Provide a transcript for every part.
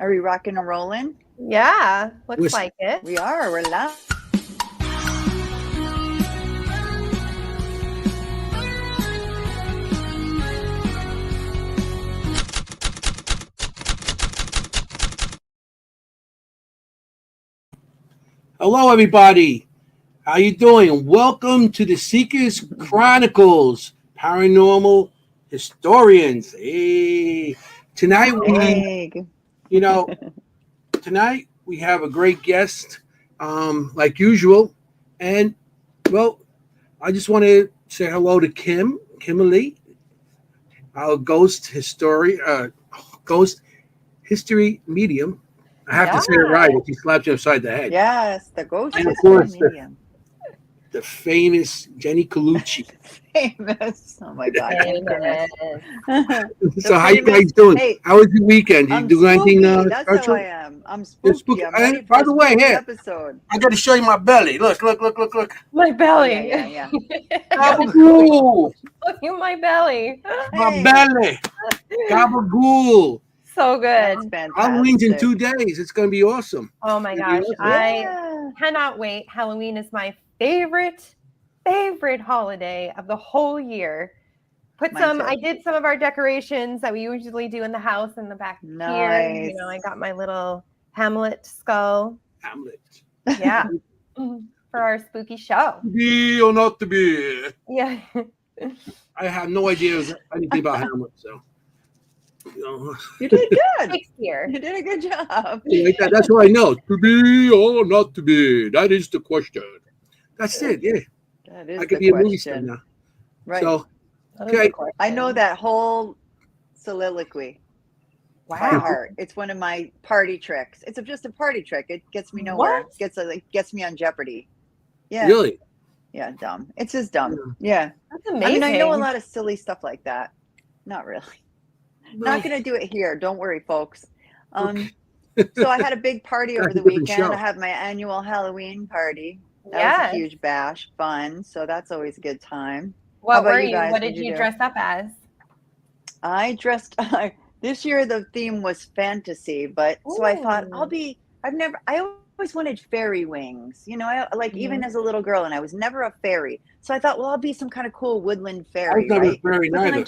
Are we rocking and rolling? Yeah, looks like it. We are. We're live. Hello, everybody. How you doing? Welcome to the Seekers Chronicles, Paranormal Historians. Hey, tonight tonight we have a great guest, like usual, and well, I just want to say hello to Kimberly, our ghost history medium. I have to say it right if he slapped you upside the head. Yes, the ghost And of course, medium. The famous Jenny Colucci. Famous. Oh my God. So how you guys doing? Hey, how was your weekend? Did you do anything That's special? how I am. I'm spooky. I'm ready for By the way, here, episode. I got to show you my belly. Look. My belly. Yeah. Gabagool. Look at my belly. My belly. Gabagool. So good. Halloween's in 2 days. It's going to be awesome. Oh my gosh. I cannot wait. Halloween is my favorite holiday of the whole year. I did some of our decorations that we usually do in the house in the back here. You know, I got my little Hamlet skull. Yeah. For our spooky show. To be or not to be. Yeah. I have no idea anything about Hamlet, so. You did good. Shakespeare. You did a good job. That's what I know. To be or not to be. That is the question. That's it. Yeah. That is I could the be a movie question. star now. Right. So, okay. I know that whole soliloquy. Wow. By heart. It's one of my party tricks. It's just a party trick. It gets me nowhere. It gets me on Jeopardy. Yeah. Really? Yeah, dumb. It's just dumb. Yeah. That's amazing. I mean, I know a lot of silly stuff like that. Not really. Not going to do it here. Don't worry, folks. So I had a big party over the weekend. I have my annual Halloween party. That was a huge bash. Fun. So that's always a good time. What were you? What did you dress up as? I dressed... This year the theme was fantasy, but so I thought I always wanted fairy wings. You know, even as a little girl, and I was never a fairy. So I thought, well, I'll be some kind of cool woodland fairy, right? But then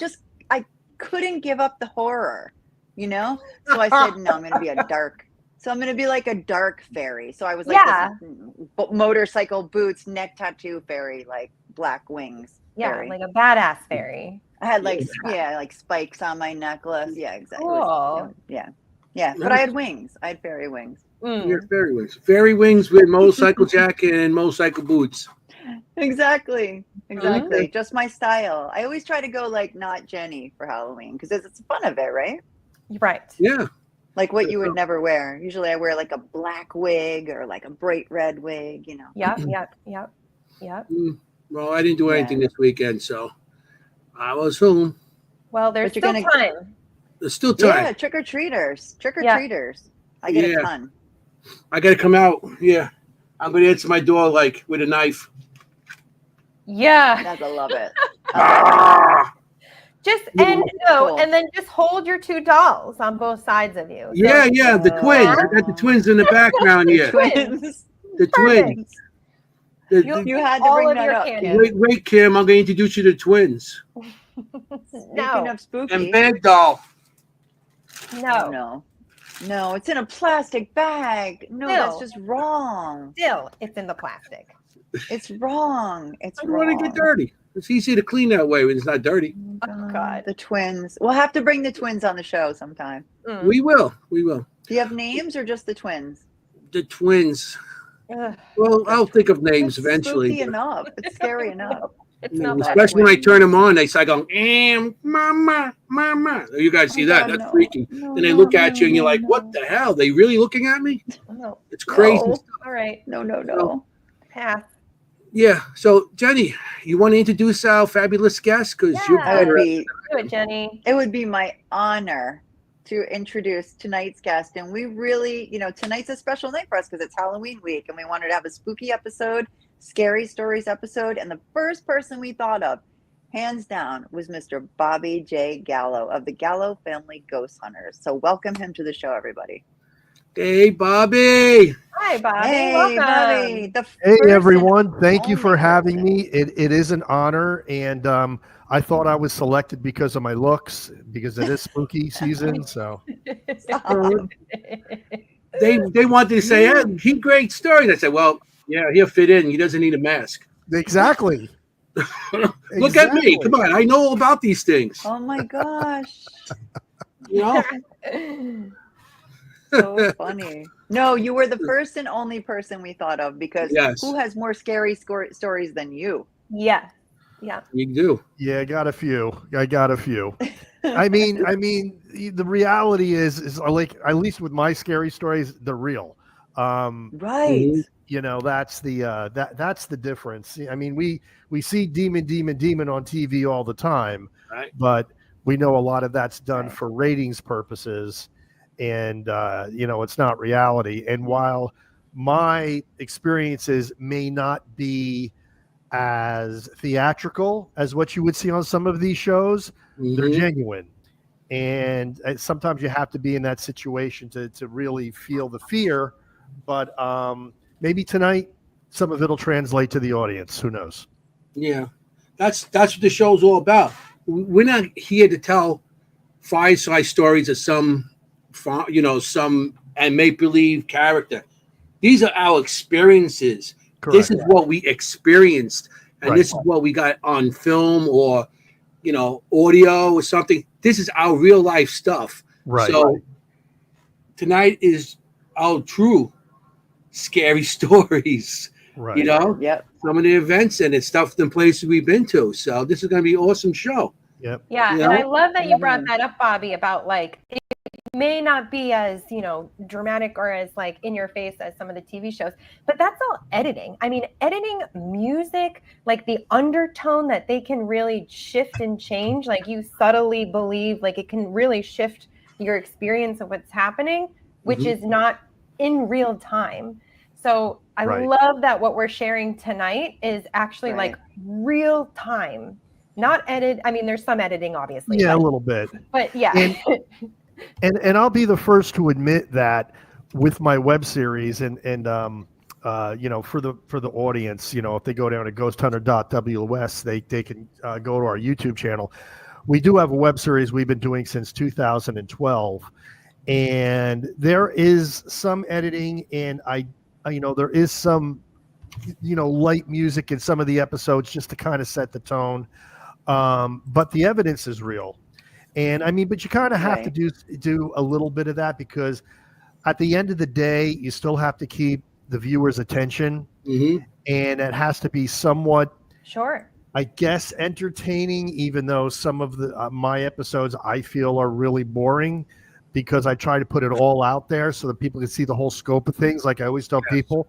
I couldn't give up the horror, you know? So I said, no, I'm going to be I'm going to be like a dark fairy. So I was like this motorcycle boots, neck tattoo fairy, like black wings. Yeah, fairy. like a badass fairy. I had like spikes on my necklace. Yeah, exactly. Cool. Yeah. But I had wings. I had fairy wings. Yeah, fairy wings. Fairy wings with motorcycle jacket and motorcycle boots. Exactly. Just my style. I always try to go like not Jenny for Halloween because it's fun of it, right? Right. Yeah. Like what you would never wear. Usually I wear like a black wig or like a bright red wig, you know. Yep. Well, I didn't do anything this weekend, so I was home. Well, there's still time. There's still time. Yeah, trick-or-treaters. I get a ton. I got to come out. Yeah. I'm going to answer my door like with a knife. Yeah. I love it. And then just hold your two dolls on both sides of you. Yeah, the twins. I got the twins in the background here. The twins. You had to bring that up. Wait, Kim. I'm going to introduce you to twins. Speaking of spooky. And Bag Doll. No, it's in a plastic bag. No, that's just wrong. Still, it's in the plastic. It's wrong. I don't want to get dirty. It's easy to clean that way when it's not dirty. Oh, God. The twins. We'll have to bring the twins on the show sometime. We will. Do you have names or just the twins? The twins. Well, I'll think of names eventually. Spooky enough. It's scary enough. Especially when I turn them on, they start going, mama. You guys see that? That's freaky. Then they look at you and you're like, what the hell? Are they really looking at me? No. It's crazy. No. All right. No. Pass. Yeah. So, Jenny, you want to introduce our fabulous guest? Because do it, Jenny. It would be my honor to introduce tonight's guest. And we really, tonight's a special night for us because it's Halloween week and we wanted to have a spooky episode, scary stories episode. And the first person we thought of, hands down, was Mr. Bobby J. Gallo of the Gallo Family Ghost Hunters. So welcome him to the show, everybody. Hey, Bobby. Hi, Bobby. Hey, Welcome. Bobby. Hey, everyone. Thank you for only having person. me. It is an honor. And I thought I was selected because of my looks, because it is spooky season. So They wanted to say, hey, he great story. I said, well, yeah, he'll fit in. He doesn't need a mask. exactly. Look at me. Come on. I know all about these things. Oh my gosh. You know? So funny. No, you were the first and only person we thought of because Yes. who has more scary stories than you? Yeah. Yeah. You do. Yeah, I got a few. I mean, the reality is like, at least with my scary stories, they're real. Right. Mhm. You know, that's the that's the difference. I mean, we see demon on TV all the time, Right. but we know a lot of that's done Right. for ratings purposes, and you know, it's not reality. And while my experiences may not be as theatrical as what you would see on some of these shows, they're Mhm. genuine. And sometimes you have to be in that situation to really feel the fear. But maybe tonight, some of it'll translate to the audience. Who knows? Yeah. That's what the show's all about. We're not here to tell fireside stories of some and make believe character. These are our experiences. Correct. This is what we experienced, and Right. this is what we got on film or audio or something. This is our real life stuff. Right. So tonight is our true scary stories. Right. Yep. Some of the events and it's stuff and places we've been to. So this is going to be an awesome show. Yep. Yeah. You And know? I love that you brought that up, Bobby, about like, it may not be as, dramatic or as like in your face as some of the TV shows, but that's all editing. I mean, editing music, like the undertone that they can really shift and change, like you subtly believe, like it can really shift your experience of what's happening, which Mhm. is not in real time. So I Right. love that what we're sharing tonight is actually Right. like real time, not edit. I mean, there's some editing, obviously. Yeah, a little bit. But yeah. And I'll be the first to admit that with my web series and you know, for the audience, you know, if they go down to ghosthunter.ws, they can go to our YouTube channel. We do have a web series we've been doing since 2012, and there is some editing, and you know, there is some, you know, light music in some of the episodes just to kind of set the tone, but the evidence is real. And I mean, but you kind of have to do a little bit of that, because at the end of the day, you still have to keep the viewer's attention, Mhm. and it has to be somewhat, Sure. I guess, entertaining, even though some of the my episodes I feel are really boring, because I try to put it all out there so that people can see the whole scope of things. Like I always tell people,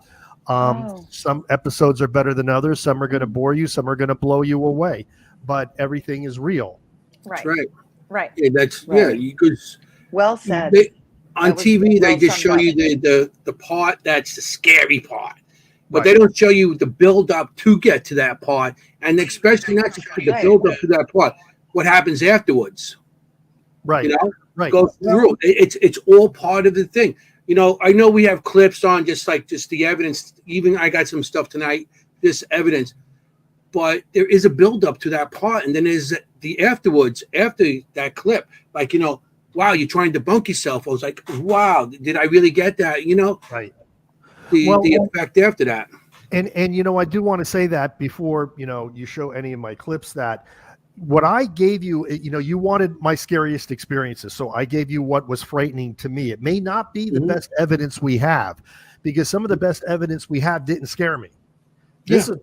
some episodes are better than others. Some are going to bore you. Some are going to blow you away. But everything is real. Right. That's right. Right. Yeah, that's Right. You could. Well said. On That was TV, they well just show summed you the part that's the scary part, but Right. they don't show you the build up to get to that part, and especially not just the build up to that part. What happens afterwards? Right. You know, Right. go through. It's all part of the thing. You know, I know we have clips on just the evidence. Even I got some stuff tonight, this evidence, but there is a build up to that part, and then there's the afterwards after that clip. Like, you know, wow, you're trying to debunk yourself. I was like, wow, did I really get that? You know, Right. the effect after that. And you know, I do want to say that before, you know, you show any of my clips, that what I gave you, you know, you wanted my scariest experiences, so I gave you what was frightening to me. It may not be the best evidence we have, because some of the best evidence we have didn't scare me. This is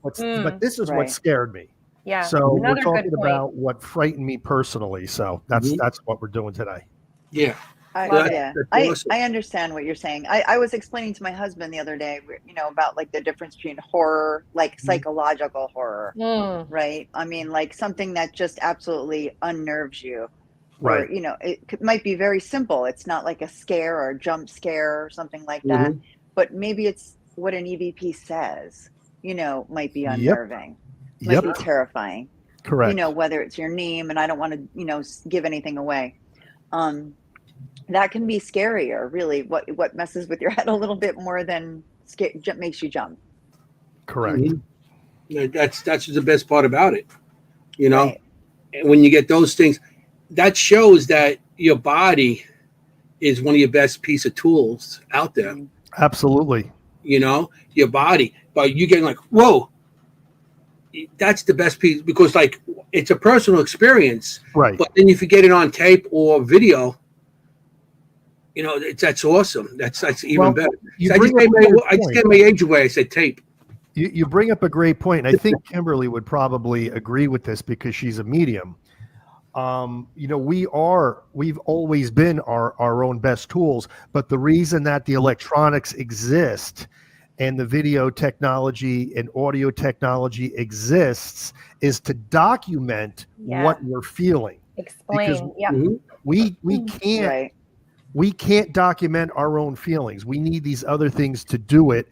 what scared me. Yeah. So Another we're talking good point. about what frightened me personally. So that's what we're doing today. Yeah. I awesome. understand what you're saying. I was explaining to my husband the other day, you know, about like the difference between horror, like psychological horror, right? I mean, like something that just absolutely unnerves you, Right. or, you know, might be very simple. It's not like a scare or a jump scare or something like that, but maybe it's what an EVP says, you know, might be unnerving, might be terrifying. Correct. You know, whether it's your name, and I don't want to, you know, give anything away. that can be scarier, really. What messes with your head a little bit more than makes you jump. Correct. Yeah, that's the best part about it. You know, Right. and when you get those things, that shows that your body is one of your best piece of tools out there. Absolutely. You know, your body, but you getting like, whoa, that's the best piece, because like it's a personal experience. Right. But then if you get it on tape or video, you know, that's awesome. That's even better. So I just gave my age away. I said tape. You bring up a great point. And I think Kimberly would probably agree with this because she's a medium. You know, we've always been our own best tools, but the reason that the electronics exist and the video technology and audio technology exists is to document what we're feeling. Explain. We can't document our own feelings. We need these other things to do it,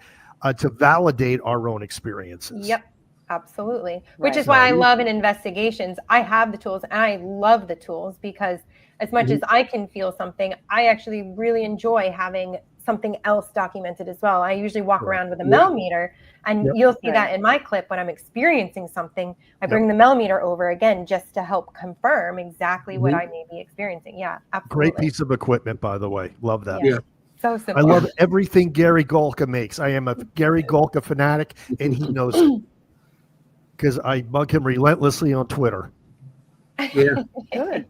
to validate our own experiences. Yep. Absolutely. Which is why I love in investigations. I have the tools and I love the tools because as much as I can feel something, I actually really enjoy having something else documented as well. I usually walk around with a millimeter, and you'll see that in my clip when I'm experiencing something. I bring the millimeter over again just to help confirm exactly what I may be experiencing. Yeah, absolutely. Great piece of equipment, by the way. Love that. Yeah. So simple. I love everything Gary Golka makes. I am a Gary Golka fanatic, and he knows it. Because I bug him relentlessly on Twitter. Yeah. Good.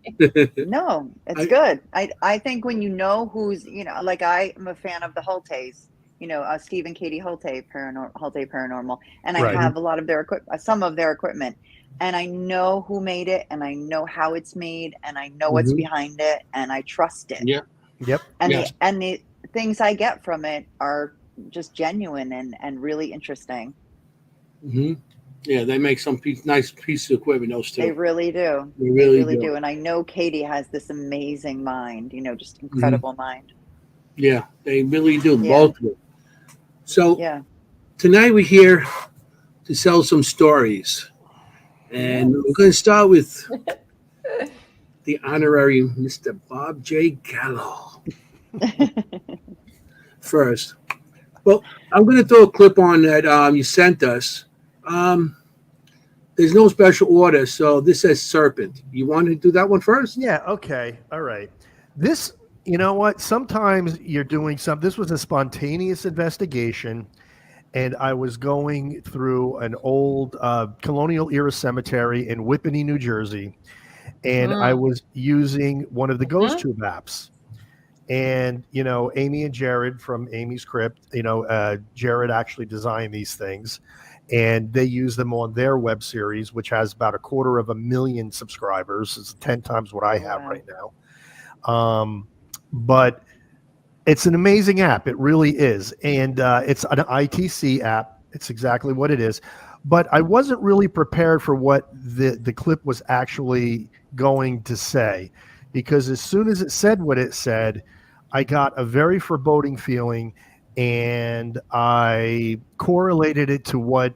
No, it's good. I think when you know who's, you know, like I am a fan of the Holtes, you know, Steve and Katie Holte Paranormal, and I have a lot of their some of their equipment, and I know who made it, and I know how it's made, and I know what's behind it, and I trust it. Yeah. Yep. And the things I get from it are just genuine and really interesting. Yeah, they make some nice pieces of equipment, those two. They really do. They really do. And I know Katie has this amazing mind, you know, just incredible mind. Yeah, they really do, both of them. So tonight we're here to sell some stories. And we're going to start with the honorary Mr. Bob J. Gallo first. Well, I'm going to throw a clip on that you sent us. There's no special order, so this says serpent. You want to do that one first? Yeah, okay. All right. This, you know what? Sometimes you're doing something. This was a spontaneous investigation, and I was going through an old colonial era cemetery in Whippany, New Jersey, and I was using one of the Ghost Tube apps. And, you know, Amy and Jared from Amy's Crypt, you know, Jared actually designed these things. And they use them on their web series, which has about 250,000 subscribers. It's 10 times what I have right now. But it's an amazing app. It really is. And it's an ITC app. It's exactly what it is. But I wasn't really prepared for what the clip was actually going to say. Because as soon as it said what it said, I got a very foreboding feeling. And I correlated it to what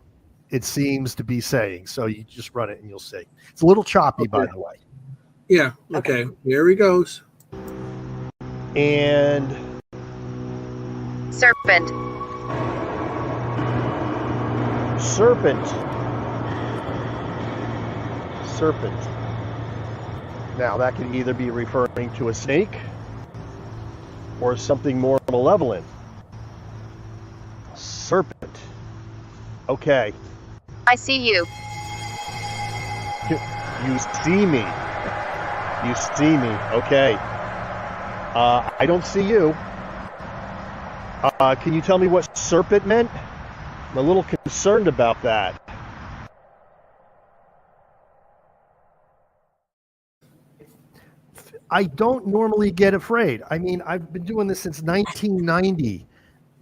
it seems to be saying. So you just run it and you'll see. It's a little choppy, by the way. Yeah. Okay. Here he goes. And serpent. Now that could either be referring to a snake or something more malevolent. Serpent. Okay. I see you. You see me. You see me. Okay. I don't see you. Can you tell me what serpent meant? I'm a little concerned about that. I don't normally get afraid. I mean, I've been doing this since 1990.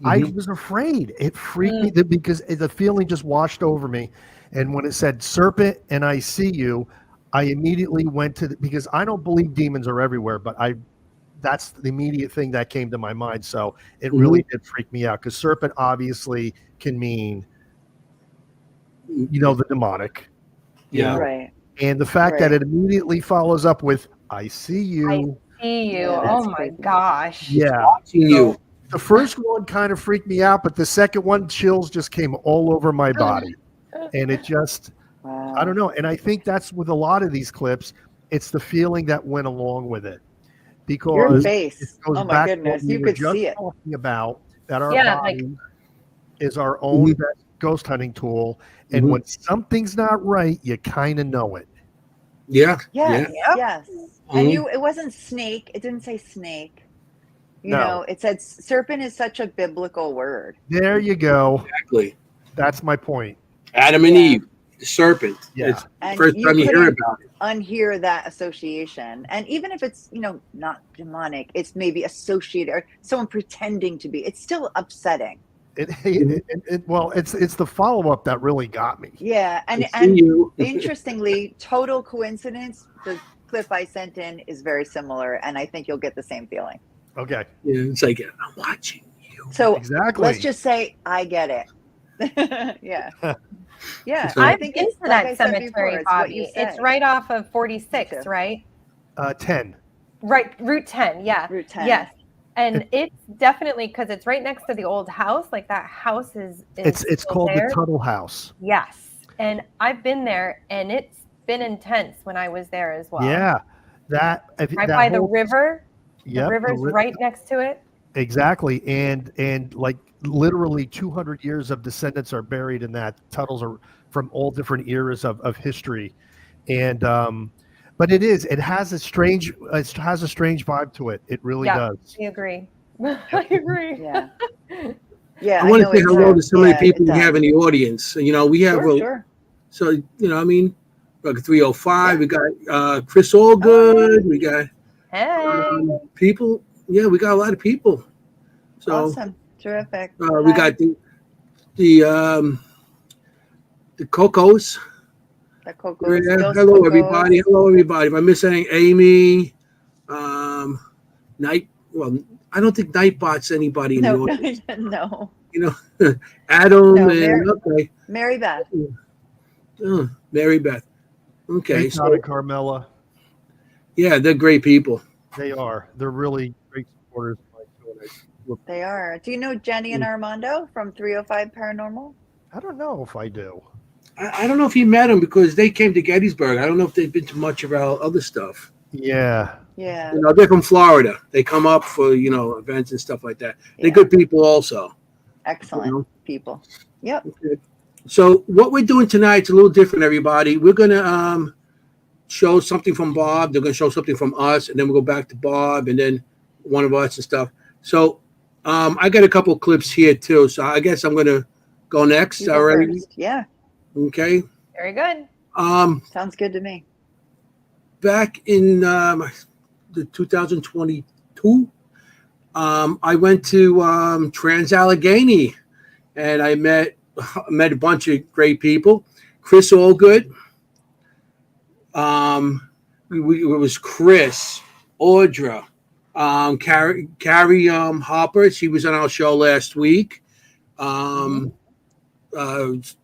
I was afraid. It freaked me because the feeling just washed over me. And when it said serpent and I see you, I immediately went to because I don't believe demons are everywhere, but that's the immediate thing that came to my mind. So it really did freak me out because serpent obviously can mean, you know, the demonic. Yeah. Right. And the fact that it immediately follows up with I see you. see you. Yeah, Oh that's my crazy. gosh. Yeah. Watching you. The first one kind of freaked me out, but the second one, chills just came all over my body. And it just, Wow. I don't know. And I think that's with a lot of these clips, it's the feeling that went along with it. Your Because it face. goes Oh my back to goodness. what we You were could just see it. talking about, that our Yeah, like- body is our own best ghost hunting tool. And when something's not right, you kind of know it. Yeah. Yes. Yeah. Yes. And it wasn't snake. It didn't say snake. You know, it said serpent is such a biblical word. There you go. Exactly. That's my point. Adam and Eve, the serpent. Yeah. It's the And first time you hear couldn't about it. unhear that association. And even if it's, not demonic, it's maybe associated or someone pretending to be, it's still upsetting. Well, it's the follow-up that really got me. Yeah. And you. interestingly, total coincidence, the clip I sent in is very similar. And I think you'll get the same feeling. Okay. Yeah, it's like, I'm watching you. So exactly. let's just say I get it. Yeah. Yeah. So- I I've think been it's to like that I said cemetery, before, it's what Bobby. you It's say. right off of Me 46, too. right? 10. Right, Route 10. Yeah. Route 10. Yes. And it's definitely because it's right next to the old house. Like that house is It's still called there. the Tuttle House. Yes. And I've been there and it's been intense when I was there as well. Yeah. Right by the river. Yep, The river's right next to it. Exactly. And like literally 200 years of descendants are buried in that. Tuttles are from all different eras of history. And but it has a strange vibe to it. It really does. I agree. I agree. Yeah. Yeah. I want to say hello to so many people we it have in the audience. We have Sure. so like 305. We got Chris Allgood. We got people. Yeah, we got a lot of people. So Awesome. Terrific. we got the Cocos. The Cocos. Yeah, Dos hello Cocos. everybody. Hello everybody. If I miss anything, Amy, Night. Well, I don't think Nightbot's anybody in the No, audience. no. Adam No, and okay. Mary Beth. Oh, Mary Beth. Okay, Hey, so Todd and Carmela. yeah, they're great people. They are. They're really great supporters of my show. They are. Do you know Jenny and Armando from 305 Paranormal? I don't know if I do. I don't know if you met them because they came to Gettysburg. I don't know if they've been to much of our other stuff. Yeah. Yeah. They're from Florida. They come up for events and stuff like that. They're Yeah. good people also. Excellent people. Yep. Okay. So what we're doing tonight is a little different, everybody. We're gonna show something from Bob. They're gonna show something from us, and then we'll go back to Bob, and then one of us and stuff. So I got a couple of clips here too. So I guess I'm gonna go next. You go Already. first. Yeah. Okay. Very good. Sounds good to me. Back in the 2022, I went to Trans-Allegheny, and I met a bunch of great people. Chris Allgood. It was Chris, Audra, Carrie Hopper. She was on our show last week.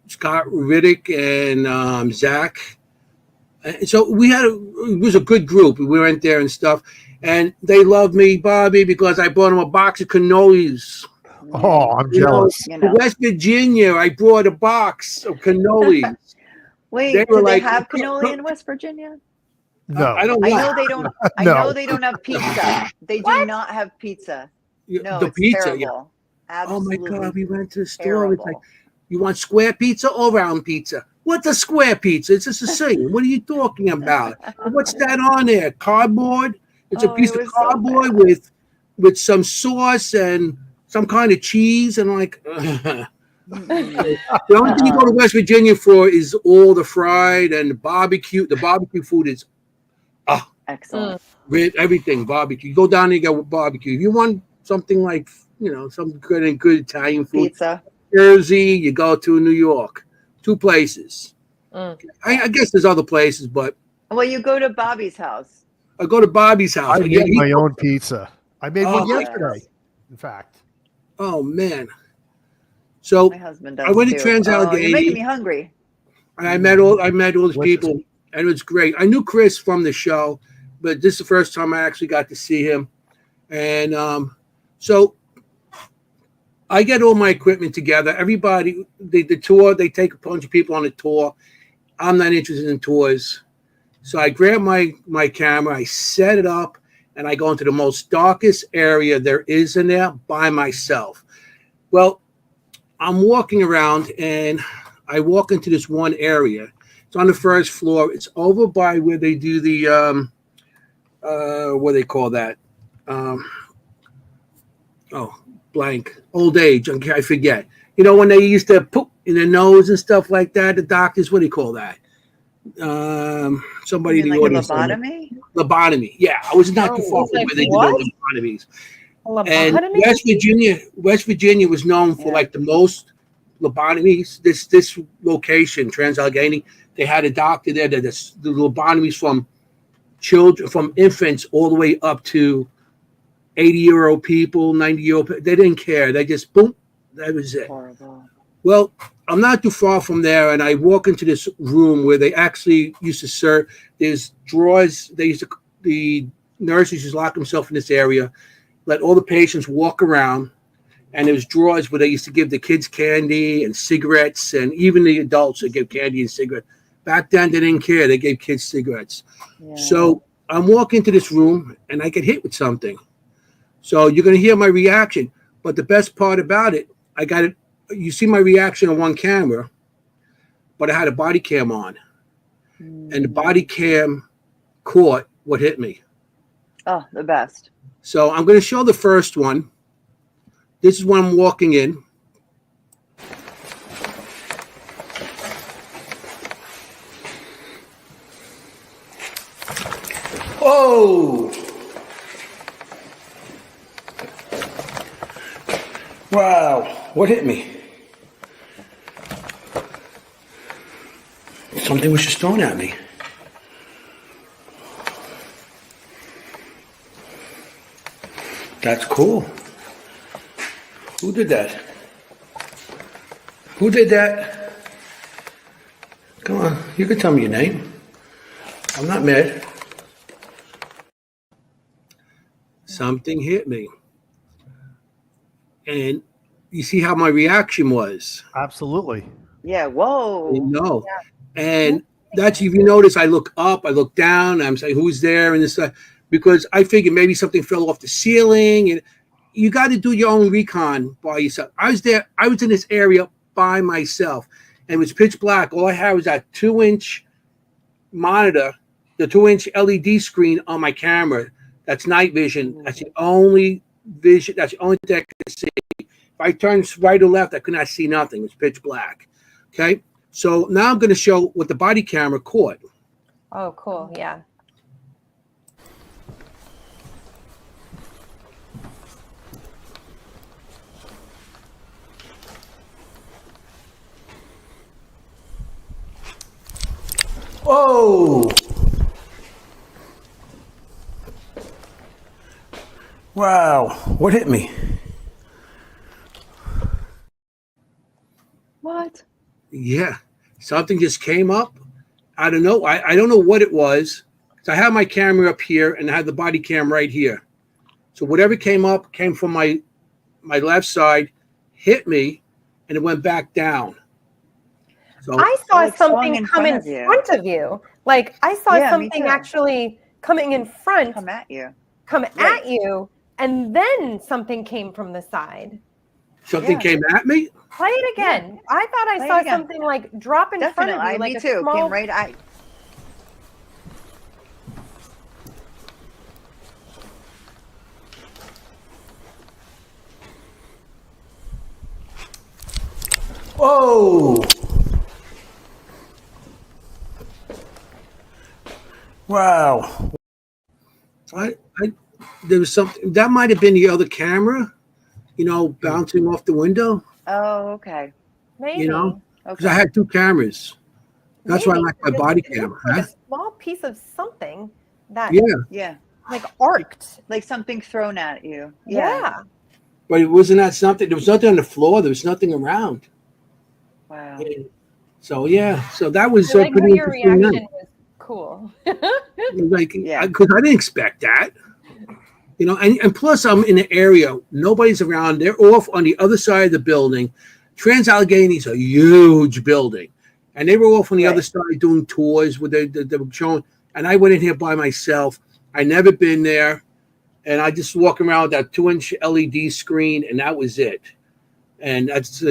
Scott Riddick and Zach. And so it was a good group. We went there and stuff, and they loved me, Bobby, because I brought them a box of cannolis. Oh, I'm jealous. To West Virginia, I brought a box of cannolis. Wait, They do were they like, have cannoli in West Virginia? No. I don't I know. know they don't. I No. know they don't have pizza. They do not have pizza. No, the it's pizza. terrible. Yeah. Absolutely. Oh my God, we went to the store. terrible. It's like, you want square pizza or round pizza? What's a square pizza? It's just a thing. What are you talking about? What's that on there? Cardboard? It's a piece of cardboard with some sauce and some kind of cheese and like. The only thing you go to West Virginia for is all the fried and the barbecue. The barbecue food is excellent. with everything barbecue. You go down there, you get barbecue. If you want something like some good Italian food, Pizza. Jersey, you go to New York. 2 places. I guess there's other places, but Well, you go to Bobby's house. I go to Bobby's house. I get my own pizza. I made one yes. yesterday, in fact. Oh man! So My husband does. I went to too. Trans-Allegheny. You're making me hungry. I met all these Delicious. people, and it was great. I knew Chris from the show. but this is the first time I actually got to see him. And so I get all my equipment together. Everybody, the tour, they take a bunch of people on a tour. I'm not interested in tours. So I grab my camera, I set it up, and I go into the most darkest area there is in there by myself. Well, I'm walking around, and I walk into this one area. It's on the first floor. It's over by where they do the, what do they call that? Blank. Old age. I forget. You know, when they used to poop in their nose and stuff like that, the doctors, what do you call that? Somebody in the like audience. Lobotomy? Lobotomy. Yeah, I was not too far from where they did the lobotomies. And West Virginia was known for like the most lobotomies. This location, Trans-Allegheny, they had a doctor there that does the lobotomies from children, from infants, all the way up to 80-year-old people, 90-year-old. They didn't care. They just boom. That was it. Horrible. Well, I'm not too far from there, and I walk into this room where they actually used to serve. There's drawers. The nurses used to lock themselves in this area, let all the patients walk around, and there's drawers where they used to give the kids candy and cigarettes, and even the adults that give candy and cigarettes. Back then, they didn't care. They gave kids cigarettes. Yeah. So I'm walking into this room, and I get hit with something. So you're going to hear my reaction. But the best part about it, I got it. You see my reaction on one camera, but I had a body cam on. And the body cam caught what hit me. Oh, the best. So I'm going to show the first one. This is when I'm walking in. Oh! Wow, what hit me? Something was just thrown at me. That's cool. Who did that? Who did that? Come on, you can tell me your name. I'm not mad. Something hit me. And you see how my reaction was. Absolutely. Yeah. Whoa. You know. Yeah. And that's, if you notice, I look up, I look down, I'm saying, who's there? And this, because I figured maybe something fell off the ceiling. And you got to do your own recon by yourself. I was there. I was in this area by myself. And it was pitch black. All I had was that 2-inch monitor, the 2-inch LED screen on my camera. That's night vision. That's the only vision. That's the only thing I could see. If I turned right or left, I could not see nothing. It was pitch black. Okay. So now I'm going to show what the body camera caught. Oh, cool. Yeah. Whoa. Wow. What hit me? What? Yeah. Something just came up. I don't know. I don't know what it was. So I have my camera up here and I had the body cam right here. So whatever came up came from my left side, hit me, and it went back down. So I saw something come in front of you. Like I saw something actually coming in front. Come at you. At you. And then something came from the side. Something came at me? Play it again. Yeah. I thought I saw something like drop in front of you. Like me too. Came right at you. Whoa! Wow. There was something that might have been the other camera, bouncing off the window. Oh, okay. Maybe. Because I had two cameras. That's why I like my body camera. Like a small piece of something that like arced. Like something thrown at you. Yeah. But it wasn't that something. There was nothing on the floor. There was nothing around. Wow. So that was pretty interesting. Your reaction was cool. Like, because I didn't expect that. And plus I'm in the area, nobody's around. They're off on the other side of the building. Trans-Allegheny is a huge building. And they were off on the other side doing tours with they were showing. And I went in here by myself. I never been there. And I just walk around with that 2-inch LED screen, and that was it. And that's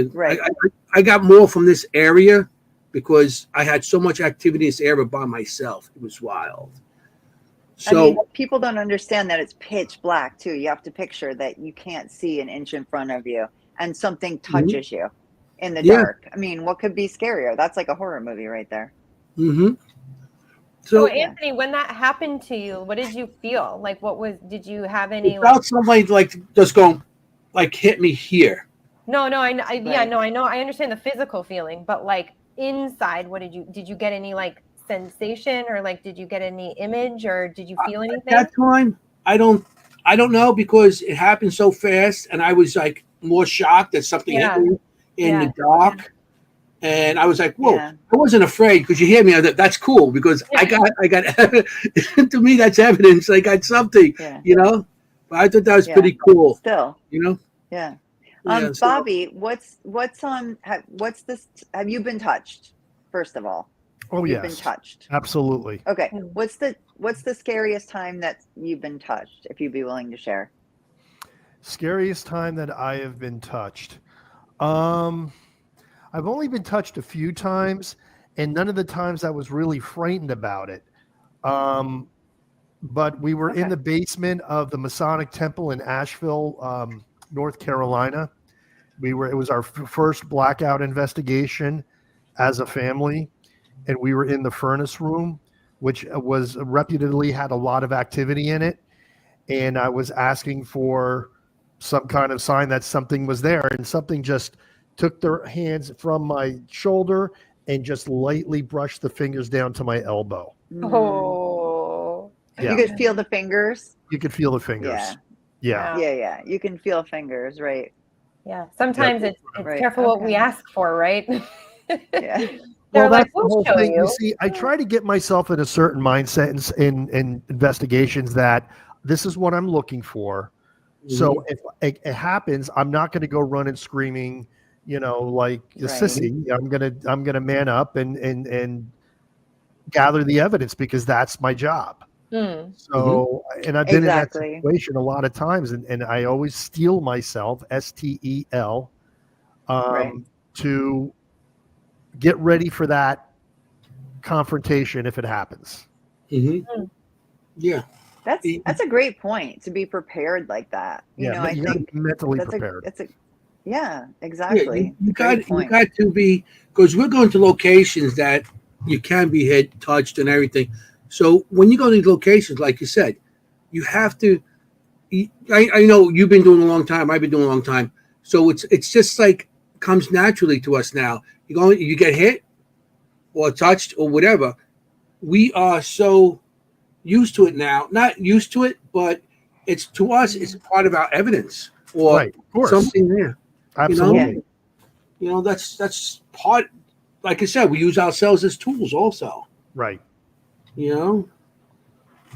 I got more from this area because I had so much activity in this area by myself. It was wild. So people don't understand that it's pitch black too. You have to picture that you can't see an inch in front of you and something touches you in the dark. I mean, what could be scarier? That's like a horror movie right there. Mm-hmm. So Anthony, when that happened to you, what did you feel? Like, did you have any? I felt somebody like just going, like hit me here. No, I know. I understand the physical feeling, but like inside, did you get any like sensation or like did you get any image or did you feel anything? At that time, I don't know because it happened so fast and I was like more shocked that something hit me in the dark. And I was like, whoa, I wasn't afraid because you hear me. That's cool because I got to me, that's evidence. I got something, but I thought that was pretty cool. Still, Yeah. Bobby, what's this? Have you been touched? First of all. Oh, you've been touched. Absolutely. Okay. What's the scariest time that you've been touched, if you'd be willing to share? Scariest time that I have been touched. I've only been touched a few times, and none of the times I was really frightened about it. But we were in the basement of the Masonic Temple in Asheville, North Carolina. It was our first blackout investigation as a family. And we were in the furnace room, which was reputedly had a lot of activity in it. And I was asking for some kind of sign that something was there. And something just took their hands from my shoulder and just lightly brushed the fingers down to my elbow. Oh. Yeah. You could feel the fingers? You could feel the fingers. Yeah. You can feel fingers, right? Yeah. Sometimes it's careful what we ask for, right? Yeah. Well, that's the whole thing. You see, I try to get myself in a certain mindset in investigations that this is what I'm looking for. Mm-hmm. So if it happens, I'm not going to go running screaming, like a sissy. I'm gonna man up and gather the evidence because that's my job. So, and I've been in that situation a lot of times, and I always steel myself, STEL, to get ready for that confrontation if it happens. Mm-hmm. Yeah. That's a great point, to be prepared like that. I think mentally prepared. Exactly. You got to be, because we're going to locations that you can be hit, touched, and everything. So when you go to these locations, like you said, you have to. I know you've been doing a long time. I've been doing a long time. So it's just like comes naturally to us now. You get hit or touched or whatever. We are so used to it now. Not used to it, but it's to us. It's part of our evidence or something there. Absolutely. That's part. Like I said, we use ourselves as tools also. Right.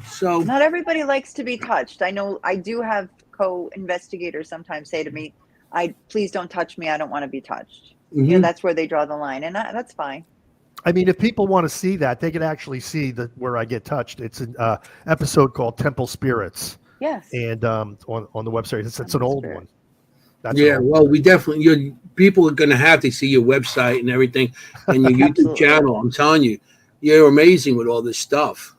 So not everybody likes to be touched. I know I do have co-investigators sometimes say to me, please don't touch me. I don't want to be touched. Mm-hmm. That's where they draw the line, and that's fine. I mean, if people want to see that, they can actually see where I get touched. It's an episode called Temple Spirits. Yes. And on the website, it's an old one. Well, we definitely, people are going to have to see your website and everything and your YouTube channel. I'm telling you, you're amazing with all this stuff.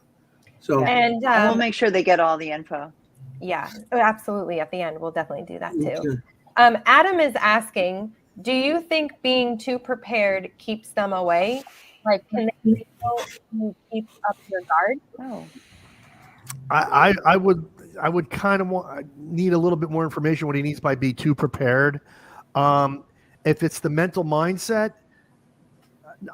So, and we'll make sure they get all the info. Yeah, absolutely. At the end, we'll definitely do that too. Okay. Adam is asking, do you think being too prepared keeps them away? Like, can they keep up your guard? Oh. I would kind of need a little bit more information what he needs by be too prepared. If it's the mental mindset,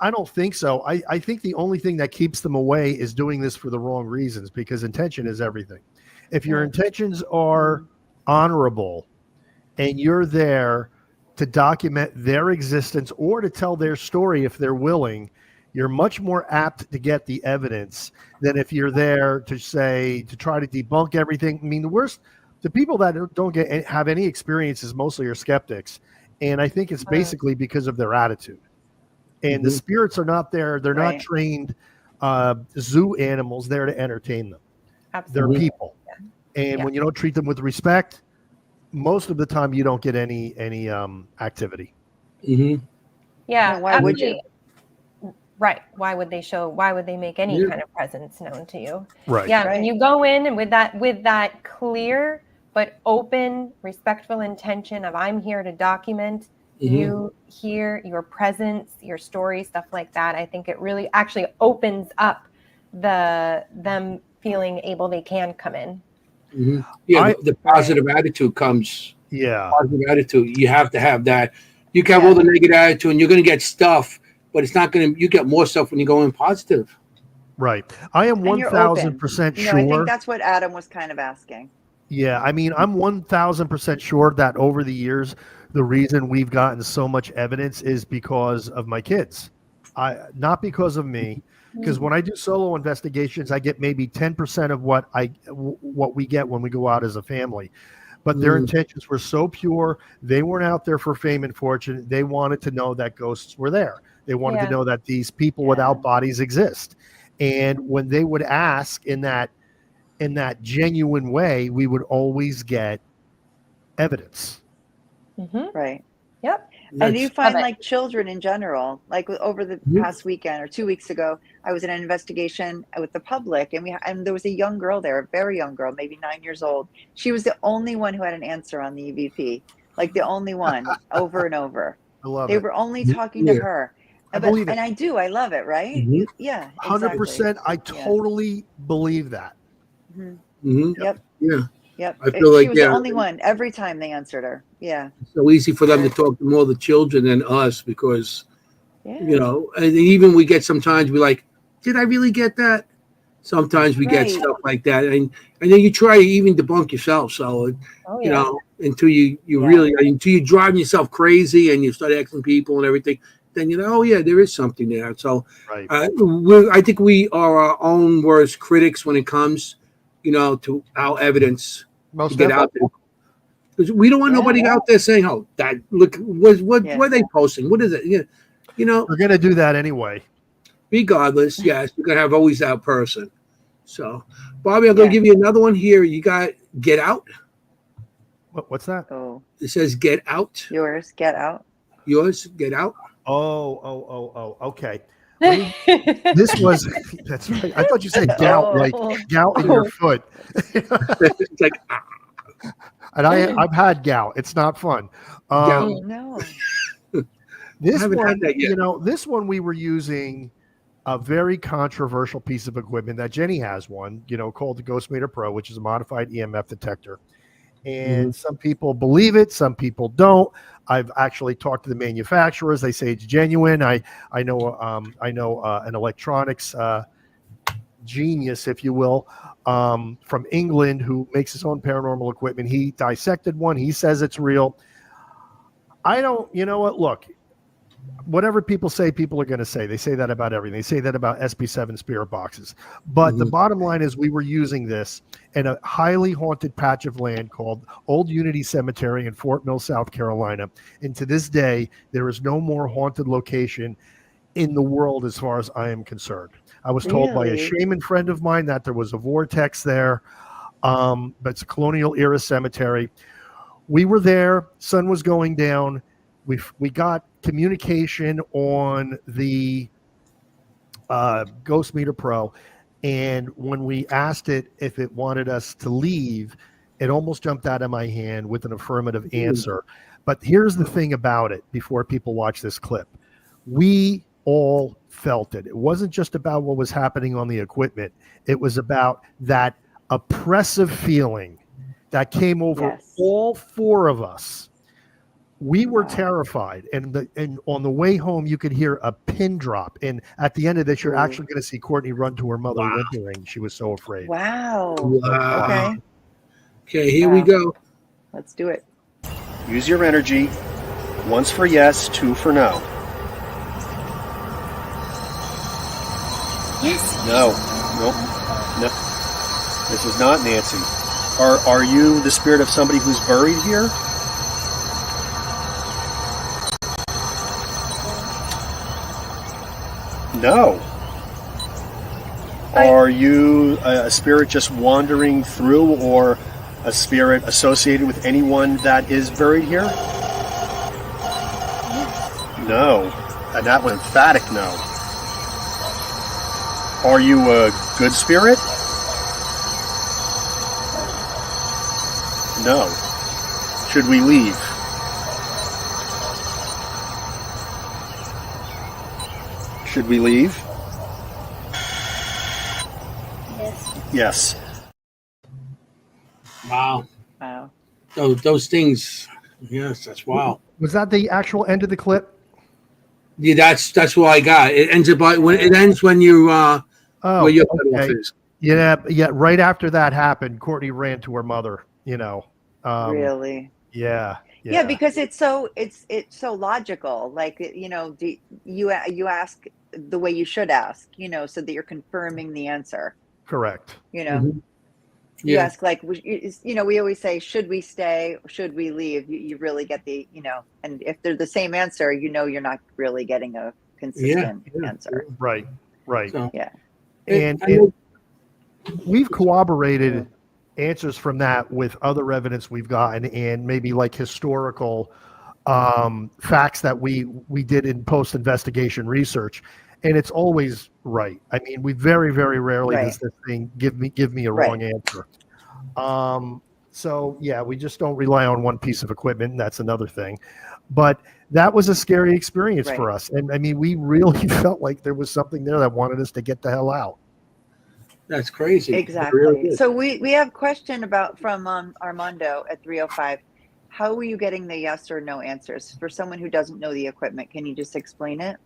I don't think so. I think the only thing that keeps them away is doing this for the wrong reasons, because intention is everything. If your intentions are honorable and you're there to document their existence or to tell their story if they're willing, you're much more apt to get the evidence than if you're there to try to debunk everything. I mean, the people that don't have any experiences mostly are skeptics. And I think it's basically because of their attitude. And the spirits are not there. They're not trained zoo animals there to entertain them. Absolutely. They're people. Yeah. And when you don't treat them with respect, most of the time you don't get any activity. Yeah. No, why would you? Right. Why would they make any kind of presence known to you? Right. Yeah. When you go in and with that clear but open, respectful intention of I'm here to document you here, your presence, your story, stuff like that. I think it really actually opens up them feeling able they can come in. Yeah, the positive attitude comes. Yeah. Positive attitude. You have to have that. You can have all the negative attitude and you're going to get stuff, but it's not going to, you get more stuff when you go in positive. Right. I am 1,000% sure. I think that's what Adam was kind of asking. Yeah. I mean, I'm 1,000% sure that over the years, the reason we've gotten so much evidence is because of my kids. Not because of me. Because when I do solo investigations, I get maybe 10% of what we get when we go out as a family. But their intentions were so pure. They weren't out there for fame and fortune. They wanted to know that ghosts were there. They wanted to know that these people without bodies exist. And when they would ask in that genuine way, we would always get evidence. Right. Yep. And do you find like children in general, like over the past weekend or 2 weeks ago, I was in an investigation with the public and there was a young girl there, a very young girl, maybe 9 years old. She was the only one who had an answer on the EVP, like the only one over and over. I love They were only talking to her. I love it, right? Yeah. 100%. I totally believe that. Yep. Yeah. Yep. I feel she was the only one every time they answered her. Yeah. It's so easy for them to talk to more of the children than us because, you know, and even we get sometimes we're like, did I really get that? Sometimes we get stuff like that. And then you try to even debunk yourself. So, you know, until you really, until you're driving yourself crazy and you start asking people and everything, then you know, oh, yeah, there is something there. So I think we are our own worst critics when it comes, you know, to our evidence. Most to get out there. Because we don't want nobody out there saying, "Oh, that look, what are they posting? What is it?" You know, we're gonna do that anyway. Regardless, yes, we're gonna have always that person. So, Bobby, I'm gonna give you another one here. You got Get Out. What's that? Oh, it says Get Out. Yours, Get Out. Yours, Get Out. Oh. Okay. This was that's right. I thought you said gout, like gout in your foot. It's like, and I've had gout. It's not fun. No. This one, you know, this one we were using a very controversial piece of equipment that Jenny has one, you know, called the Ghostmeter Pro, which is a modified EMF detector. And some people believe it, some people don't. I've actually talked to the manufacturers; they say it's genuine. I know an electronics genius, if you will, from England, who makes his own paranormal equipment. He dissected one. He says it's real. I don't. You know what? Look, whatever people say, people are going to say. They say that about everything. They say that about SB7 spirit boxes. But the bottom line is we were using this in a highly haunted patch of land called Old Unity Cemetery in Fort Mill, South Carolina. And to this day, there is no more haunted location in the world as far as I am concerned. I was told by a shaman friend of mine that there was a vortex there, but it's a colonial era cemetery. We were there. Sun was going down. We got communication on the Ghostmeter Pro, and when we asked it if it wanted us to leave, it almost jumped out of my hand with an affirmative answer. But here's the thing about it before people watch this clip. We all felt it. It wasn't just about what was happening on the equipment. It was about that oppressive feeling that came over all four of us. We were terrified, and on the way home, you could hear a pin drop. And at the end of this, you're actually going to see Courtney run to her mother whimpering. She was so afraid. Wow. Okay, here we go. Let's do it. Use your energy. Once for yes, two for no. Yes. No. Nope. No. This is not Nancy. Are you the spirit of somebody who's buried here? No. Are you a spirit just wandering through, or a spirit associated with anyone that is buried here? No. And that was emphatic no. Are you a good spirit? No. Should we leave? Should we leave? Yes. Wow. Wow. Those things. Yes, that's wow. Was that the actual end of the clip? Yeah, that's what I got. It ends about when it ends when you where your cutoff okay. is. Yeah. Right after that happened, Courtney ran to her mother. Really? Yeah. Yeah, because it's so logical. Like, you ask the way you should ask, so that you're confirming the answer. Correct. Mm-hmm. You Yeah. ask, like, we always say, should we stay? Should we leave? You really get the, and if they're the same answer, you're not really getting a consistent answer. Right. So, Yeah. And we've corroborated answers from that with other evidence we've gotten, and maybe like historical facts that we did in post-investigation research, and it's always right. I mean, we very, very rarely does this thing give me a wrong answer. So yeah, we just don't rely on one piece of equipment, and that's another thing. But that was a scary experience for us, and I mean, we really felt like there was something there that wanted us to get the hell out. That's crazy. Exactly. Really So we have a question from Armando at 305. How were you getting the yes or no answers? For someone who doesn't know the equipment, can you just explain it?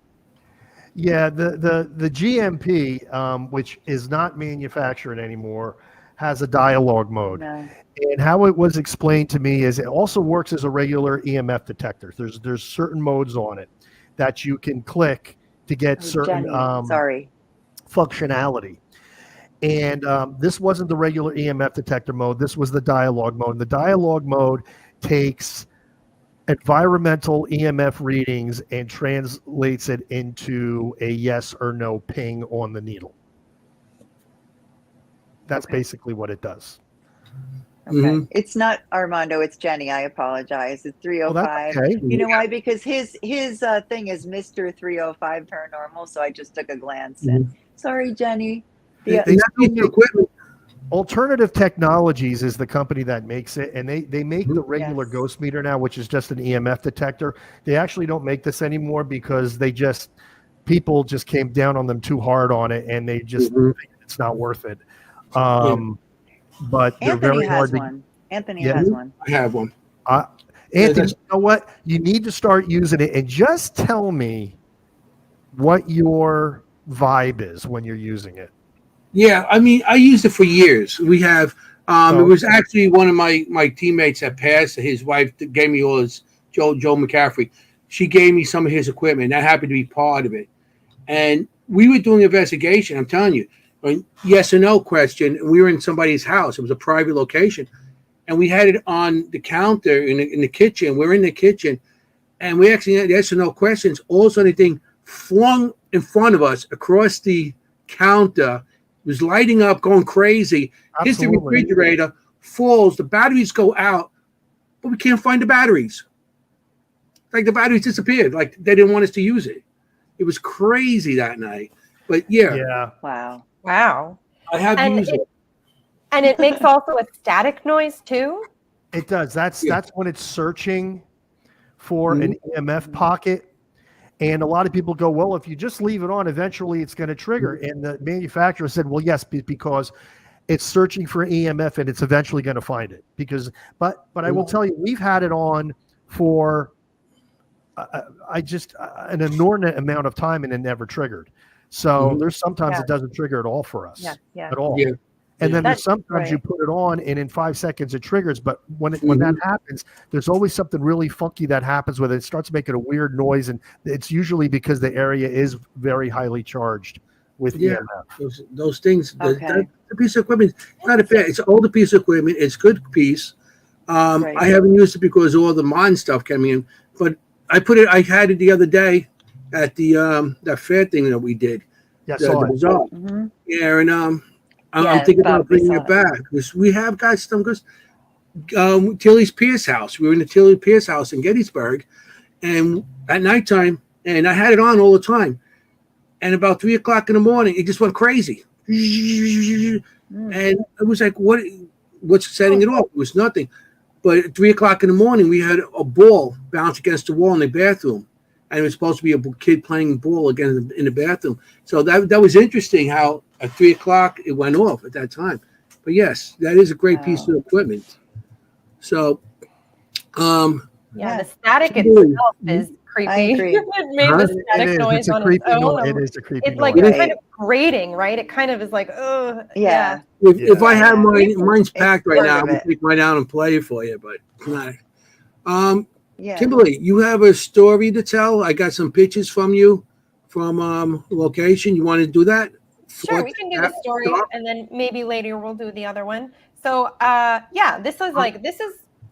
Yeah, the GMP, which is not manufactured anymore, has a dialogue mode. No. And how it was explained to me is it also works as a regular EMF detector. There's certain modes on it that you can click to get certain functionality. And this wasn't the regular EMF detector mode. This was the dialogue mode. And the dialogue mode takes environmental EMF readings and translates it into a yes or no ping on the needle. That's basically what it does. Okay. Mm-hmm. It's not Armando, it's Jenny. I apologize. It's 305. Okay. You know why? Because his thing is Mr. 305 Paranormal, so I just took a glance and sorry, Jenny. Alternative Technologies is the company that makes it, and they make the regular ghost meter now, which is just an EMF detector. They actually don't make this anymore because people just came down on them too hard on it, and they just think it's not worth it. But they're very hard to. Anthony has one. I have one. Anthony, you know what? You need to start using it, and just tell me what your vibe is when you're using it. Yeah, I mean, I used it for years. We have, it was actually one of my teammates that passed. His wife gave me all his, Joe McCaffrey. She gave me some of his equipment. That happened to be part of it. And we were doing an investigation, I'm telling you, a yes or no question. And we were in somebody's house. It was a private location. And we had it on the counter in the kitchen. We're in the kitchen. And we actually had yes or no questions. All of a sudden, thing flung in front of us across the counter. Was lighting up, going crazy. Hits the refrigerator, falls. The batteries go out, but we can't find the batteries. Like the batteries disappeared. Like they didn't want us to use it. It was crazy that night. But yeah. Wow. I have used it. And it makes also a static noise too? It does. That's when it's searching for an EMF pocket. And a lot of people go, well, if you just leave it on, eventually it's going to trigger. And the manufacturer said, well, yes, because it's searching for EMF and it's eventually going to find it. But I will tell you, we've had it on for an inordinate amount of time and it never triggered. So there's sometimes it doesn't trigger at all for us at all. Yeah. And then there's sometimes you put it on and in 5 seconds it triggers. But when that happens, there's always something really funky that happens with it. It starts making a weird noise. And it's usually because the area is very highly charged with Yeah. EMF. Those things. Okay. The piece of equipment. It's not a bad. It's an older piece of equipment. It's good piece. Right. I haven't used it because all the modern stuff came in, but I had it the other day at the that fair thing that we did. Yeah, I The saw it. bazaar. Mm-hmm. Yeah, and I'm Yeah, thinking Bob, about bringing we it saw back because we have got some good. Tilly's Pierce house. We were in the Tilly Pierce house in Gettysburg, and at nighttime, and I had it on all the time. And about 3 o'clock in the morning, it just went crazy, and it was like, what's setting it off? It was nothing. But at 3 o'clock in the morning, we had a ball bounce against the wall in the bathroom, and it was supposed to be a kid playing ball again in the bathroom. So that was interesting how at 3 o'clock it went off at that time. But yes, that is a great piece of equipment. So, yeah, the static Kimberly, itself is creepy. I agree. It made the static noise It's a on creepy its own. noise. It is a creepy It's like noise. Right. kind of grating, right? It kind of is like, oh, Yeah. if I have Yeah. mine's packed right part now, of I'm it. take mine down and play it for you. But not. Yeah. Kimberly, you have a story to tell. I got some pictures from you from location. You want to do that? Sure, we can do the story, and then maybe later we'll do the other one. So, yeah, this is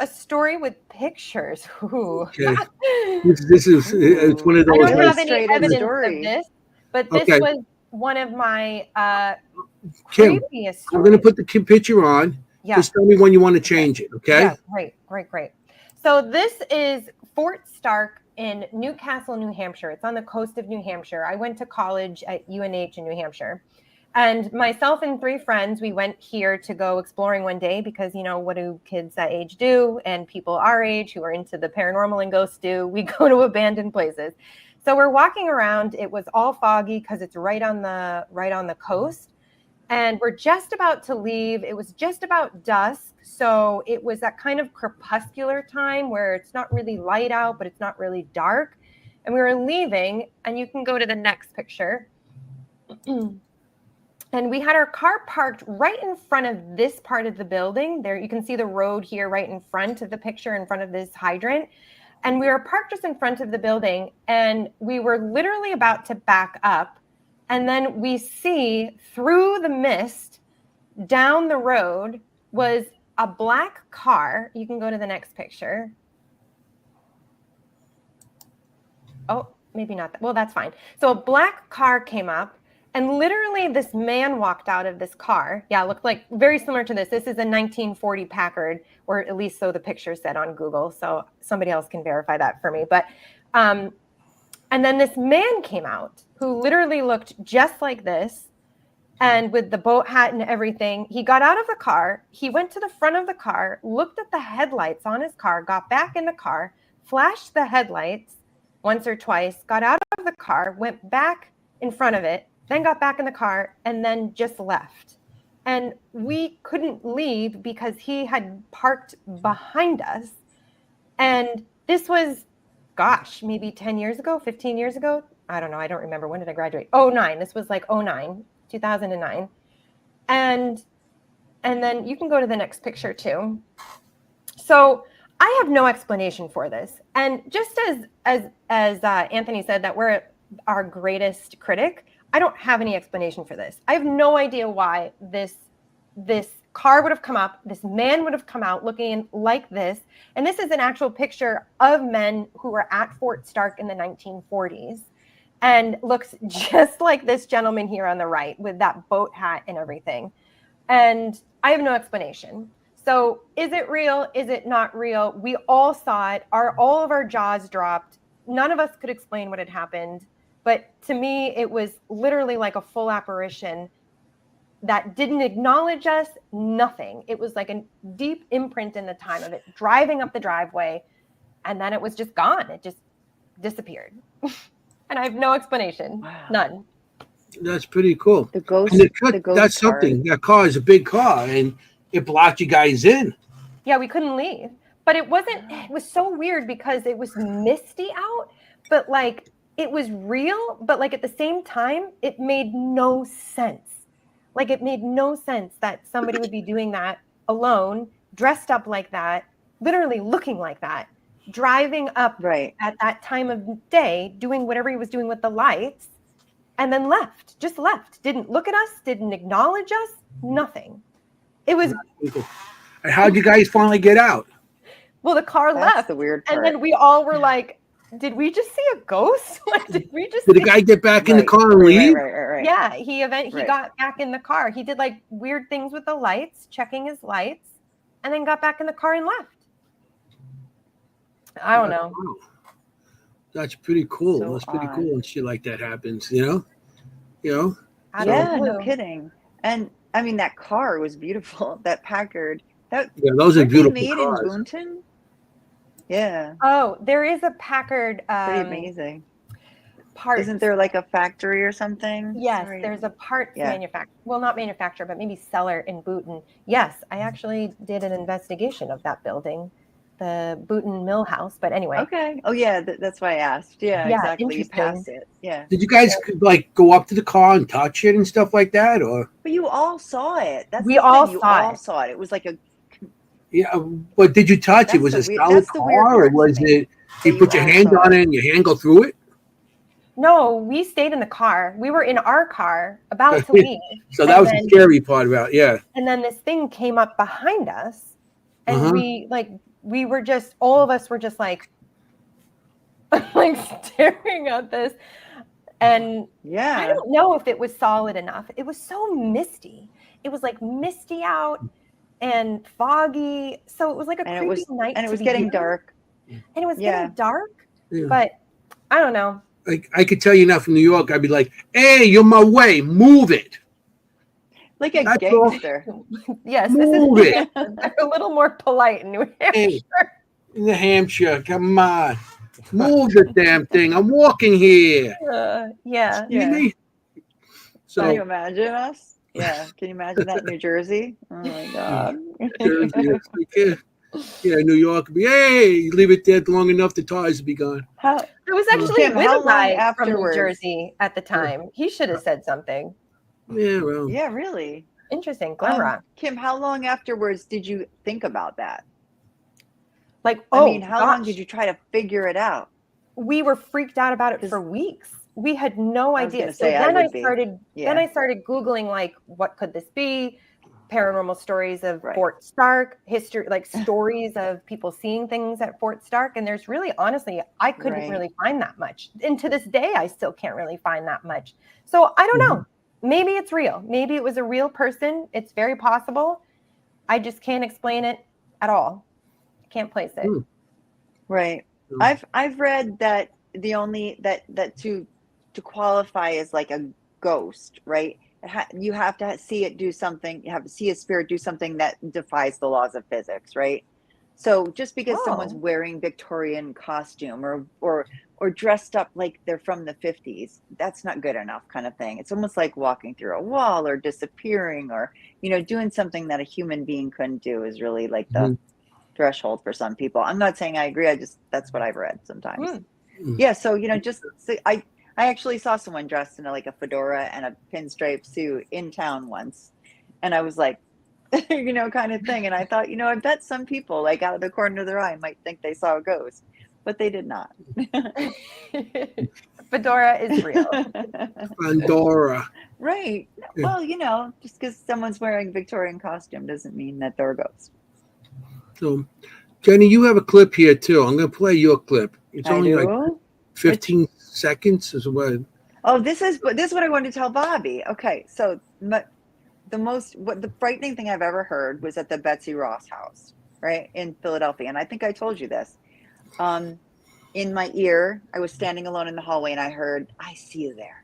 a story with pictures. Ooh. Okay. This is it's one of I those. don't have any Illustrated evidence story. of this, but this Okay. was one of my Kim, previous stories. I'm going to put the picture on. Yeah. Just tell me when you want to change it, okay? Yeah, great. So this is Fort Stark in Newcastle, New Hampshire. It's on the coast of New Hampshire. I went to college at UNH in New Hampshire. And myself and 3 friends, we went here to go exploring one day because, what do kids that age do? And people our age who are into the paranormal and ghosts do? We go to abandoned places. So we're walking around. It was all foggy because it's right on the coast. And we're just about to leave. It was just about dusk. So it was that kind of crepuscular time where it's not really light out, but it's not really dark. And we were leaving, and you can go to the next picture. And we had our car parked right in front of this part of the building. There, you can see the road here right in front of the picture, in front of this hydrant. And we were parked just in front of the building, and we were literally about to back up. And then we see through the mist down the road was a black car. You can go to the next picture. Oh, maybe not that. Well, that's fine. So a black car came up, and literally this man walked out of this car. Yeah, it looked like very similar to this. This is a 1940 Packard, or at least so the picture said on Google. So somebody else can verify that for me. But, and then this man came out who literally looked just like this, and with the boat hat and everything. He got out of the car. He went to the front of the car, looked at the headlights on his car, got back in the car, flashed the headlights once or twice, got out of the car, went back in front of it, then got back in the car, and then just left. And we couldn't leave because he had parked behind us. And this was, gosh, maybe 10 years ago, 15 years ago. I don't know. I don't remember. When did I graduate? 2009. This was like 2009. And then you can go to the next picture too. So I have no explanation for this. And just as Anthony said that we're our greatest critic, I don't have any explanation for this. I have no idea why this car would have come up, this man would have come out looking like this. And this is an actual picture of men who were at Fort Stark in the 1940s and looks just like this gentleman here on the right with that boat hat and everything. And I have no explanation. So is it real? Is it not real? We all saw it. All of our jaws dropped. None of us could explain what had happened. But to me, it was literally like a full apparition that didn't acknowledge us, nothing. It was like a deep imprint in the time of it, driving up the driveway, and then it was just gone. It just disappeared. And I have no explanation. Wow. None. That's pretty cool. The ghost, the ghost that's car. Something. That car is a big car, and it blocked you guys in. Yeah, we couldn't leave. But it was so weird because it was misty out, but like, it was real, but like at the same time, it made no sense. Like it made no sense that somebody would be doing that alone, dressed up like that, literally looking like that, driving up at that time of day, doing whatever he was doing with the lights. and then left, just left. Didn't look at us, didn't acknowledge us, nothing. It was. And how'd you guys finally get out? Well, the car That's left. the weird part. And then we all were like, did we just see a ghost? Like, did the guy get back in the car and leave? Right. Yeah, he got back in the car. He did like weird things with the lights, checking his lights, and then got back in the car and left. I don't know. Wow. That's pretty cool. So That's pretty odd. cool when shit like that happens, you know? Yeah, no kidding. And I mean, that car was beautiful. That Packard. Those are beautiful made cars. in Boonton. Yeah. Oh, there is a Packard. Pretty amazing. Part. Isn't there like a factory or something? Yes, there's a parts manufacturer. Well, not manufacturer, but maybe seller in Boonton. Yes, I actually did an investigation of that building, the Boonton Mill House. But anyway. Okay. Oh yeah, that's why I asked. Yeah, exactly. You passed it. Yeah. Did you guys like go up to the car and touch it and stuff like that, or? But you all saw it. We all saw it. It was like a. Yeah, but did you touch it? Was it a solid car, or was it? You put your hand on it and your hand go through it? No, we stayed in the car. We were in our car about to leave. So that was the scary part about it, And then this thing came up behind us, and we were just, all of us were just like staring at this. And I don't know if it was solid enough. It was so misty. It was like misty out and foggy. So it was like a creepy night. And it was getting dark. And it was getting dark. Yeah. But I don't know. Like I could tell you now from New York, I'd be like, "Hey, you're my way, move it." Like a gangster. Yes, move it. They're a little more polite in New Hampshire. Hey, New Hampshire, come on, move the damn thing. I'm walking here. Yeah. So, can you imagine us? Yeah. Can you imagine that in New Jersey? Oh my God. New York. Hey, you leave it dead long enough, the tires will be gone. I was actually with a guy from New Jersey at the time. He should have said something. Yeah, well. Yeah, really. Interesting. Glen Rock. Kim, how long afterwards did you think about that? Like, how long did you try to figure it out? We were freaked out about it for weeks. We had no idea. So then I started Googling, like, what could this be? Paranormal stories of Fort Stark, history, like stories of people seeing things at Fort Stark. And there's really, honestly, I couldn't really find that much. And to this day, I still can't really find that much. So I don't know. Maybe it's real. Maybe it was a real person. It's very possible. I just can't explain it at all. I can't place it. Right. I've read that the only that to qualify as like a ghost, right? You have to see it do something. You have to see a spirit do something that defies the laws of physics, right? So just because someone's wearing Victorian costume or dressed up like they're from the 50s, that's not good enough, kind of thing. It's almost like walking through a wall or disappearing or doing something that a human being couldn't do is really like the threshold for some people. I'm not saying I agree. That's what I've read sometimes. Yeah. So I actually saw someone dressed in like a fedora and a pinstripe suit in town once. And I was like, kind of thing. And I thought, I bet some people like out of the corner of their eye might think they saw a ghost, but they did not. Fedora is real. Fedora. Right. Well, just because someone's wearing a Victorian costume doesn't mean that they're a ghost. So, Jenny, you have a clip here too. I'm going to play your clip. It's only like 15 seconds as well. Oh, this is what I wanted to tell Bobby. Okay, so the frightening thing I've ever heard was at the Betsy Ross house, right in Philadelphia, and I think I told you this. In my ear, I was standing alone in the hallway, and I heard, "I see you there,"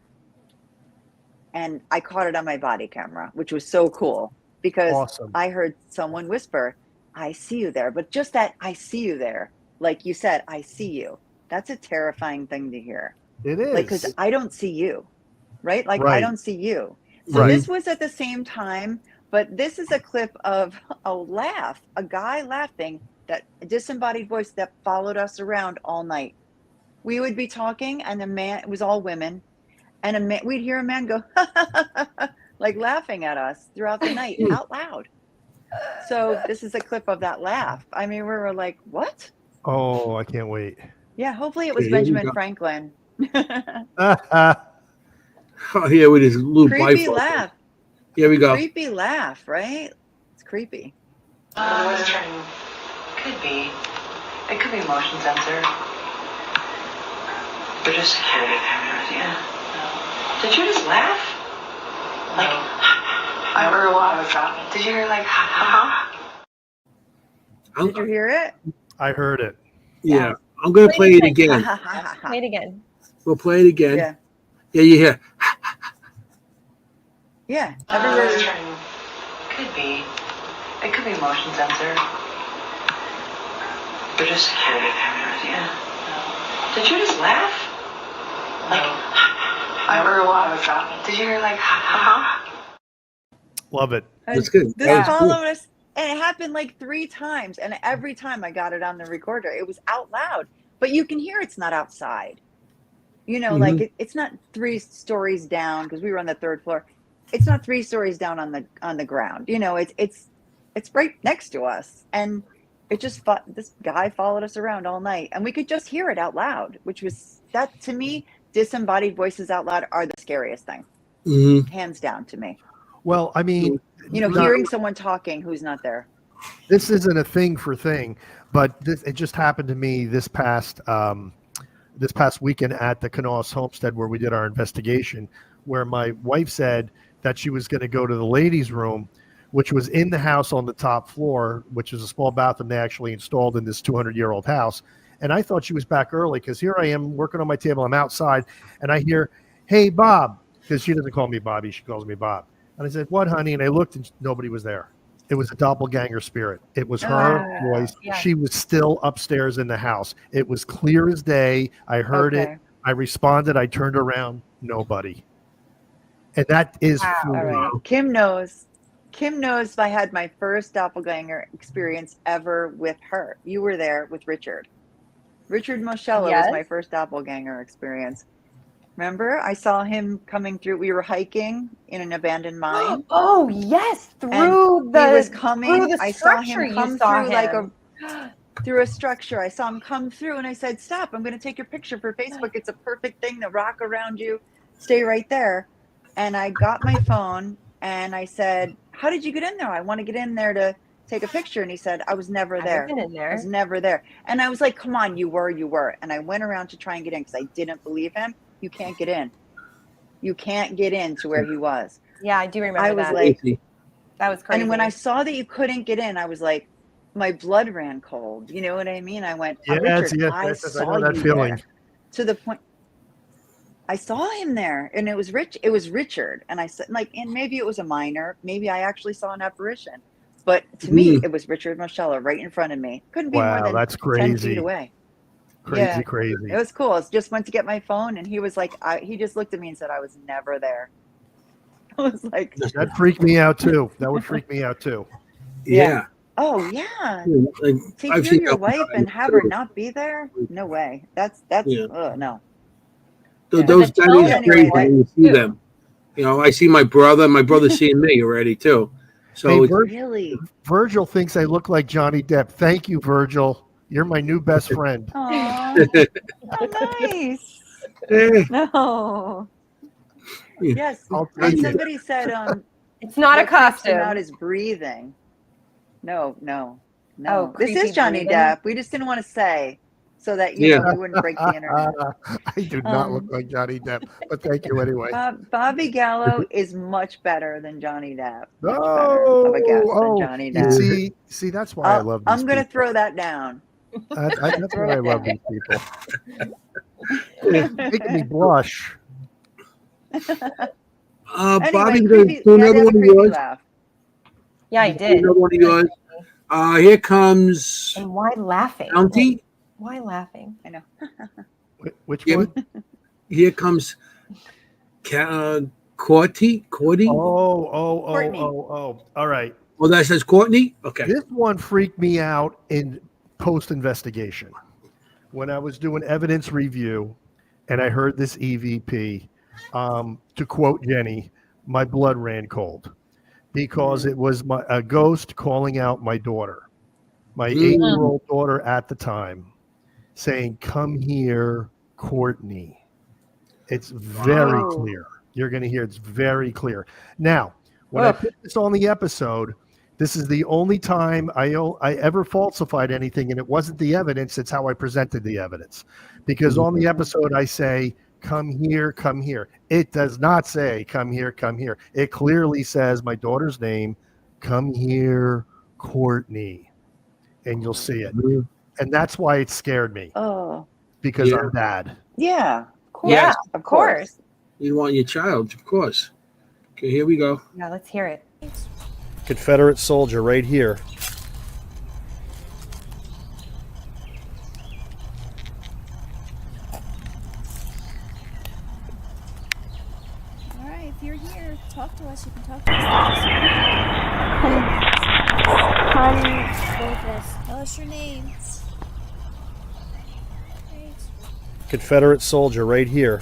and I caught it on my body camera, which was so cool because I heard someone whisper, "I see you there," but just that "I see you there," like you said, "I see you." That's a terrifying thing to hear. It is. Like, because I don't see you, right? Like, I don't see you. So this was at the same time, but this is a clip of a guy laughing, that disembodied voice that followed us around all night. We would be talking, and the man, it was all women, and we'd hear a man go, like laughing at us throughout the night out loud. So this is a clip of that laugh. I mean, we were like, what? Oh, I can't wait. Yeah, hopefully it was Benjamin Franklin. Oh, yeah, with his little Creepy bifocals. laugh. Here we go. Creepy laugh, right? It's creepy. Could be. It could be motion sensor. Or just security cameras, yeah. Did you just laugh? Like, I heard a lot. Did you hear like, ha ha ha? Did you hear it? I heard it. Yeah. I'm going to play it again. Play it again. We'll play it again. Yeah. Yeah, you hear. Yeah. Everywhere. Could be. It could be motion sensor. Or just security cameras, yeah. Did you just laugh? Like, I heard a lot. Did you hear like, ha ha ha? Love it. That's good. This That was followed us, and it happened like 3 times. And every time I got it on the recorder, it was out loud. But you can hear it's not outside. You know, like it's not 3 stories down because we were on the 3rd floor. It's not 3 stories down on the ground. You know, it's right next to us, and it just this guy followed us around all night, and we could just hear it out loud, which was that to me. Disembodied voices out loud are the scariest thing, hands down to me. Well, I mean, you know, hearing someone talking who's not there. This isn't a thing for thing, but it just happened to me this past weekend at the Canals Homestead where we did our investigation, where my wife said that she was going to go to the ladies' room, which was in the house on the top floor, which is a small bathroom they actually installed in this 200-year-old house. And I thought she was back early because here I am working on my table. I'm outside, and I hear, "Hey, Bob," because she doesn't call me Bobby. She calls me Bob. And I said, "What, honey?" And I looked, and nobody was there. It was a doppelganger spirit. It was her voice. Yeah. She was still upstairs in the house. It was clear as day. I heard it. I responded. I turned around. Nobody. And that is all right. Kim knows. Kim knows I had my first doppelganger experience ever with her. You were there with Richard. Richard Moschella was my first doppelganger experience. Remember? I saw him coming through. We were hiking in an abandoned mine. Oh, yes. He was coming. I saw him come through through a structure. I saw him come through, and I said, "Stop. I'm going to take your picture for Facebook. It's a perfect thing. The rock around you. Stay right there." And I got my phone, and I said, "How did you get in there? I want to get in there to take a picture." And he said, "I was never there. I was never there." And I was like, "Come on, you were." And I went around to try and get in because I didn't believe him. You can't get in. You can't get in to where he was. Yeah, I do remember that. I was like, that was crazy. And when I saw that you couldn't get in, I was like, my blood ran cold. You know what I mean? I went, Richard, I saw that feeling. To the point, I saw him there, and it was Richard. And I said, like, and maybe it was a minor. Maybe I actually saw an apparition. But to me, it was Richard Moschella right in front of me. Couldn't be more than 10 feet away. Crazy. It was cool. I just went to get my phone, and he was like, he just looked at me and said, "I was never there." I was like, that freaked me out too. That would freak me out too. Yeah. Oh yeah. Take your wife and have her not be there? No way. That's no. Those guys are crazy when you see them. You know, I see my brother. My brother's seeing me already too. So really, Virgil thinks I look like Johnny Depp. Thank you, Virgil. You're my new best friend. Oh, nice. No. Yes. And somebody said, it's not a costume. Out his breathing. No. Oh, this is Johnny Depp. We just didn't want to say so that you know, we wouldn't break the internet. I do not look like Johnny Depp, but thank you anyway. Bobby Gallo is much better than Johnny Depp. Much better of a guest than Johnny Depp. See, that's why I love these I'm going to throw that down. That's why I love these people. It's making me blush. Bobby's going to do another one of yours. Yeah, I did. Another one of yours. Here comes. And why laughing? County? Why laughing? I know. Which one? Here comes Courtney. Oh. All right. Well, that says Courtney? Okay. This one freaked me out in post-investigation. When I was doing evidence review and I heard this EVP, to quote Jenny, my blood ran cold because it was a ghost calling out my daughter, my 8-year-old daughter at the time, saying, "Come here, Courtney." It's very clear. You're going to hear it's very clear. Now, when I put this on the episode, this is the only time I ever falsified anything, and it wasn't the evidence. It's how I presented the evidence. Because on the episode, I say, come here, come here. It does not say, come here, come here. It clearly says my daughter's name, come here, Courtney. And you'll see it. And that's why it scared me. Oh. Because I'm bad. Yeah. Yeah, of course. You want your child, of course. Okay, here we go. Yeah, let's hear it. Confederate soldier right here. All right, if you're here, talk to us. You can talk to us. Go with us. Tell us your name. Great. Confederate soldier right here.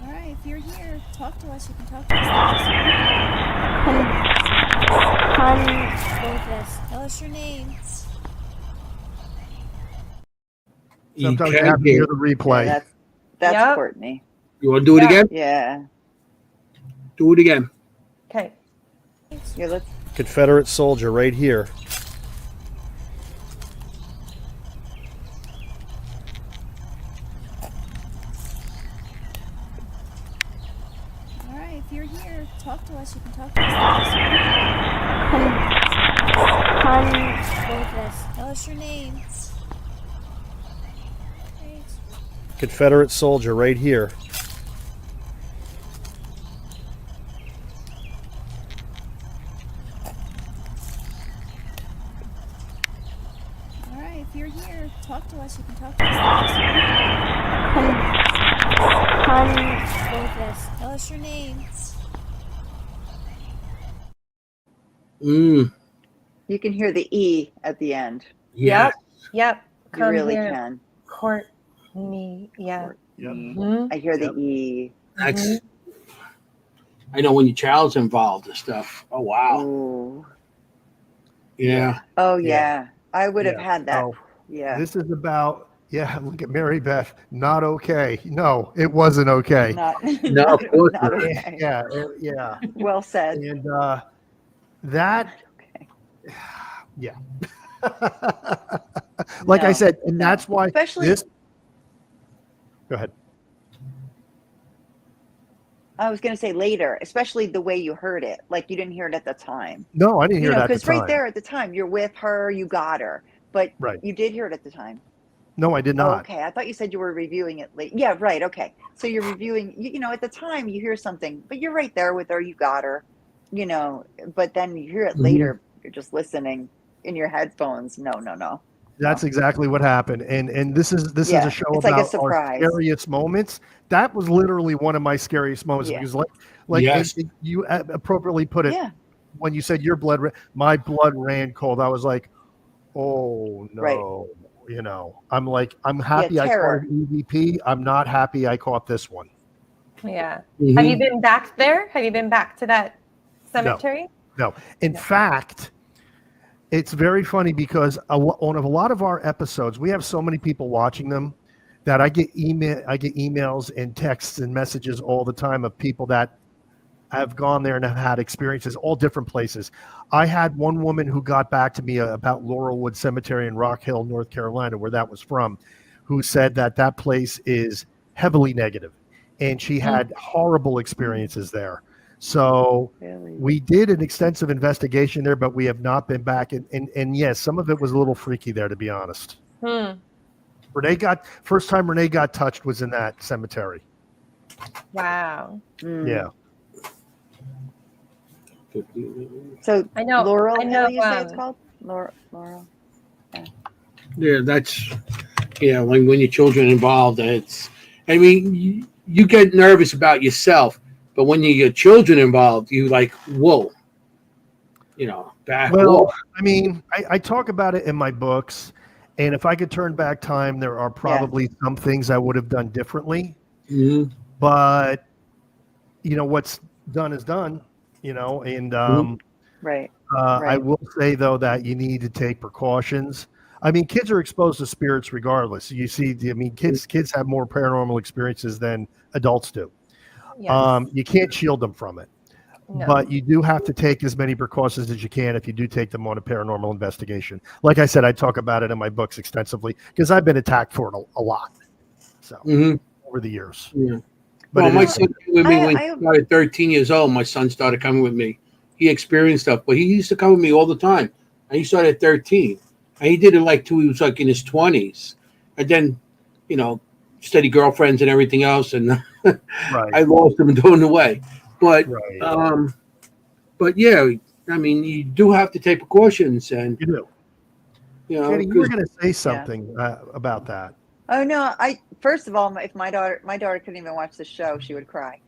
All right, if you're here, talk to us. You can talk to us. Go with us. Tell us your name. Sometimes you have to hear the replay. Yeah, that's Courtney. You want to do it again? Yeah. Do it again. Okay. Yeah, let's. Confederate soldier right here. All right, if you're here, talk to us. You can talk to us. Go with us. Tell us your name. Great. Confederate soldier right here. All right, if you're here, talk to us. You can talk to us. Go with us. Tell us your name. You can hear the E at the end. Yeah. Yep. You really here. can. Courtney. Yeah. Yep. I hear the E. That's. I know when your child's involved and stuff. Oh wow. Ooh. Yeah. Oh yeah. I would have Yeah. had that. Oh, Yeah. This is about, look at Mary Beth. Not okay. No, it wasn't okay. Not, No, of course not not. okay. Yeah. Well said. And that, Okay. yeah. Like I No, said, and that's why Especially, this. Go ahead. I was going to say later, especially the way you heard it. Like you didn't hear it at the time. No, I didn't hear that at the because time. right there at the time, you're with her, you got her. But Right. you did hear it at the time. No, I did Oh, not. okay. I thought you said you were reviewing it late. Yeah, right. Okay. So you're reviewing, at the time you hear something, but you're right there with her, you got her, but then you hear it later. You're just listening in your headphones. No. That's exactly what happened. And this is a show it's like a about our surprise. scariest moments. That was literally one of my scariest moments Yeah. because Yes. you appropriately put it Yeah. when you said your my blood ran cold. I was like, oh no. Right. I'm like, I'm happy I terror. caught an EVP. I'm not happy I caught this one. Yeah. Mhm. Have you been back there? Have you been back to that cemetery? No. In fact, it's very funny because on a lot of our episodes, we have so many people watching them that I get emails and texts and messages all the time of people that have gone there and have had experiences, all different places. I had one woman who got back to me about Laurelwood Cemetery in Rock Hill, North Carolina, where that was from, who said that place is heavily negative, and she had horrible experiences there. So Really? we did an extensive investigation there, but we have not been back. And yes, some of it was a little freaky there, to be honest. First time Renee got touched was in that cemetery. Wow. Yeah. So I know. Laurel, I know. you say it's called? Laurel. Yeah, that's when your children involved, you get nervous about yourself, but when you get children involved, you like, whoa, back. Well, whoa. I mean, I talk about it in my books, and if I could turn back time, there are probably some things I would have done differently. Mhm. But what's done is done. And Right. I will say though that you need to take precautions. I mean, kids are exposed to spirits regardless. You see, I mean, kids have more paranormal experiences than adults do. Yes. You can't shield them from it, No. but you do have to take as many precautions as you can if you do take them on a paranormal investigation. Like I said, I talk about it in my books extensively because I've been attacked for it a lot. So over the years. Yeah. But well, my son came with me when he started 13 years old. My son started coming with me. He experienced stuff, but he used to come with me all the time. And he started at 13. And he did it like till he was like in his 20s. And then, you know, steady girlfriends and everything else. And I lost him doing the way. But, but yeah, I mean, you do have to take precautions. And you do. You know, Jenny, you were going to say something about that. Oh no! First of all, if my daughter couldn't even watch the show, she would cry.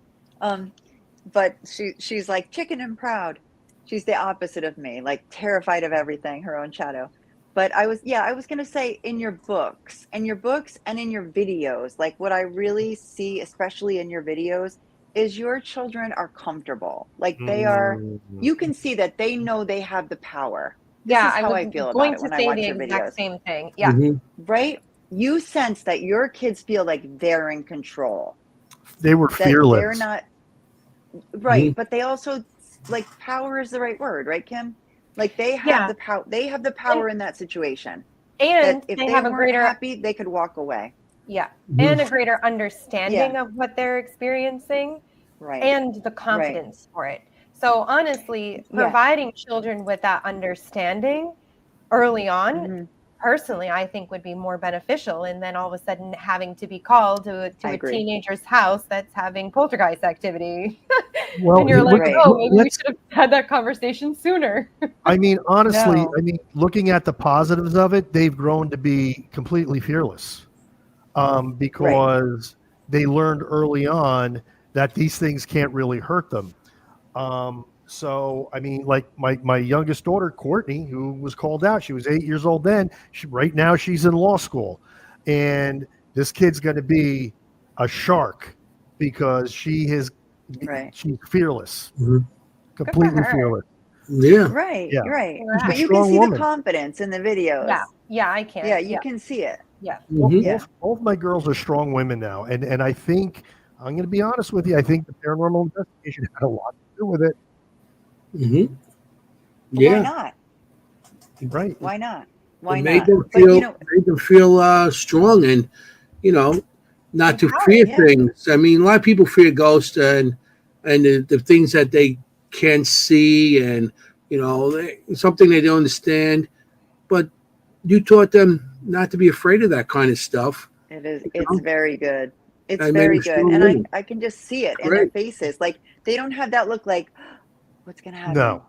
But she's like chicken and proud. She's the opposite of me, like terrified of everything, her own shadow. But I was going to say in your books and in your videos, like what I really see, especially in your videos, is your children are comfortable. Like they are, you can see that they know they have the power. This is how I feel about it when I watch your videos. Going to say the exact same thing. Yeah. Right? You sense that your kids feel like they're in control. They were fearless. They're not but they also like power is the right word, right, Kim? Like they have the power. They have the power in that situation. And if they have a greater happy, they could walk away. Yeah, and a greater understanding of what they're experiencing, and the confidence for it. So honestly, providing children with that understanding early on, personally, I think would be more beneficial. And then all of a sudden having to be called to a teenager's house that's having poltergeist activity. Well, and you're like, oh, maybe we should have had that conversation sooner. I mean, honestly, looking at the positives of it, they've grown to be completely fearless because they learned early on that these things can't really hurt them. So, I mean, like my youngest daughter, Courtney, who was called out, she was 8 years old then. Right now she's in law school. And this kid's going to be a shark because she's fearless, completely fearless. Yeah. Right. But you can see the confidence in the videos. Yeah, I can. Yeah, you can see it. Yeah. Both my girls are strong women now. And I think, I'm going to be honest with you, I think the paranormal investigation had a lot to do with it. Yeah. Why not? Right. Why not? Why not? Made them feel strong and, not to fear things. I mean, a lot of people fear ghosts and the things that they can't see and, something they don't understand. But you taught them not to be afraid of that kind of stuff. It is. It's very good. It's very good. And I can just see it in their faces. Like, they don't have that look like, what's going to happen? No.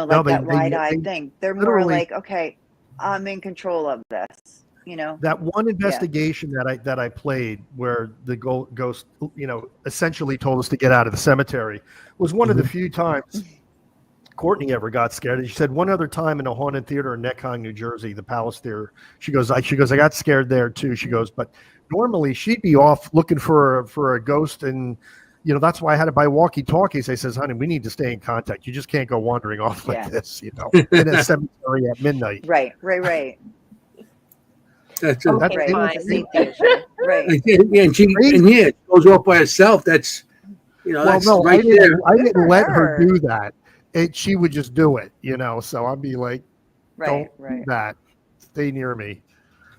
That wide-eyed thing. They're more like, okay, I'm in control of this, That one investigation that I played where the ghost, essentially told us to get out of the cemetery was one of the few times Courtney ever got scared. And she said one other time in a haunted theater in Neckhong, New Jersey, the Palace Theater, she goes, I got scared there too. She goes, but normally she'd be off looking for a ghost, and that's why I had to buy walkie-talkies. I says, honey, we need to stay in contact. You just can't go wandering off like this, in a cemetery at midnight. Right. That's right. And she goes off by herself. That's that's right there. I didn't let her do that. She would just do it, So I'd be like, don't do that. Stay near me.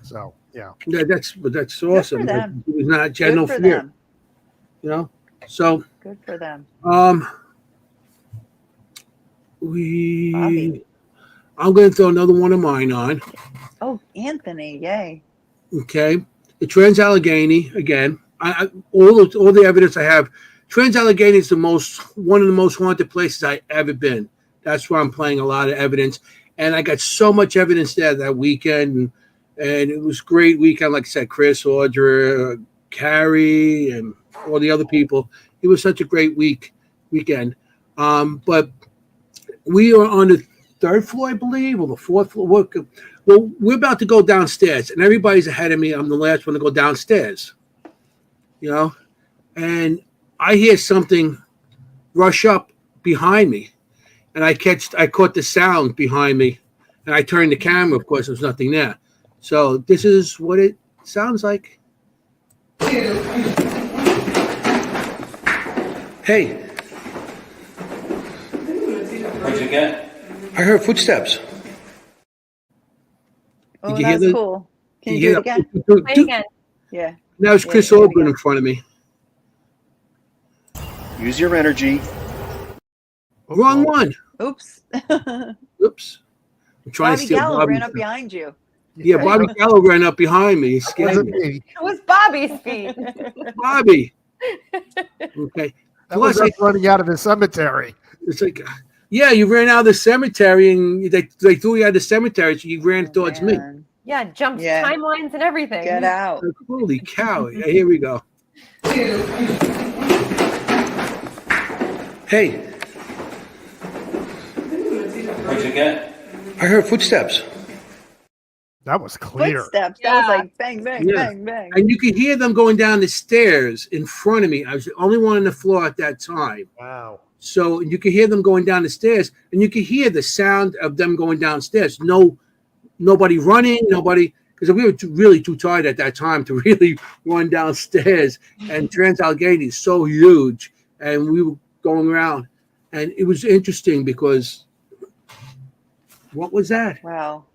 So that's awesome. It was not general fear. So good for them. I'm going to throw another one of mine on. Oh, Anthony, yay! Okay, the Trans-Allegheny again. All the evidence I have. Trans-Allegheny is one of the most haunted places I ever been. That's where I'm playing a lot of evidence, and I got so much evidence there that weekend, and it was a great weekend. Like I said, Chris, Audra, Carrie, and all the other people. It was such a great weekend. But we are on the third floor, I believe, or the fourth floor. Well, we're about to go downstairs, and everybody's ahead of me. I'm the last one to go downstairs. And I hear something rush up behind me, and I caught the sound behind me, and I turned the camera. Of course, there was nothing there. So this is what it sounds like. Hey. What'd you get? I heard footsteps. Oh, you hear that's the- cool. Can Did you do it hear again? that? Play it again. Yeah. Now it's Chris Yeah, do it Ogren again. in front of me. Use your energy. Wrong one. Oops. Oops. I'm trying to Bobby steal Gallo Bobby's. ran up behind you. Yeah, Bobby Gallo ran up behind me. He That scared wasn't me. me. It was Bobby's feet. Bobby. Okay. That was Plus, us running out of the cemetery. it's like, yeah, you ran out of the cemetery and they threw you out of the cemetery, so you ran towards me. Man. Yeah, jumped Yeah. timelines and everything. Get out. Like, holy cow. Yeah, here we go. Hey, What'd you get? I heard footsteps. That was clear. Footsteps. That was like bang, bang, Yeah. bang, bang. And you could hear them going down the stairs in front of me. I was the only one on the floor at that time. Wow. So you could hear them going down the stairs, and you could hear the sound of them going downstairs. Nobody running, nobody, because we were really too tired at that time to really run downstairs. And Trans-Allegheny is so huge, and we were going around, and it was interesting because what was that? Wow.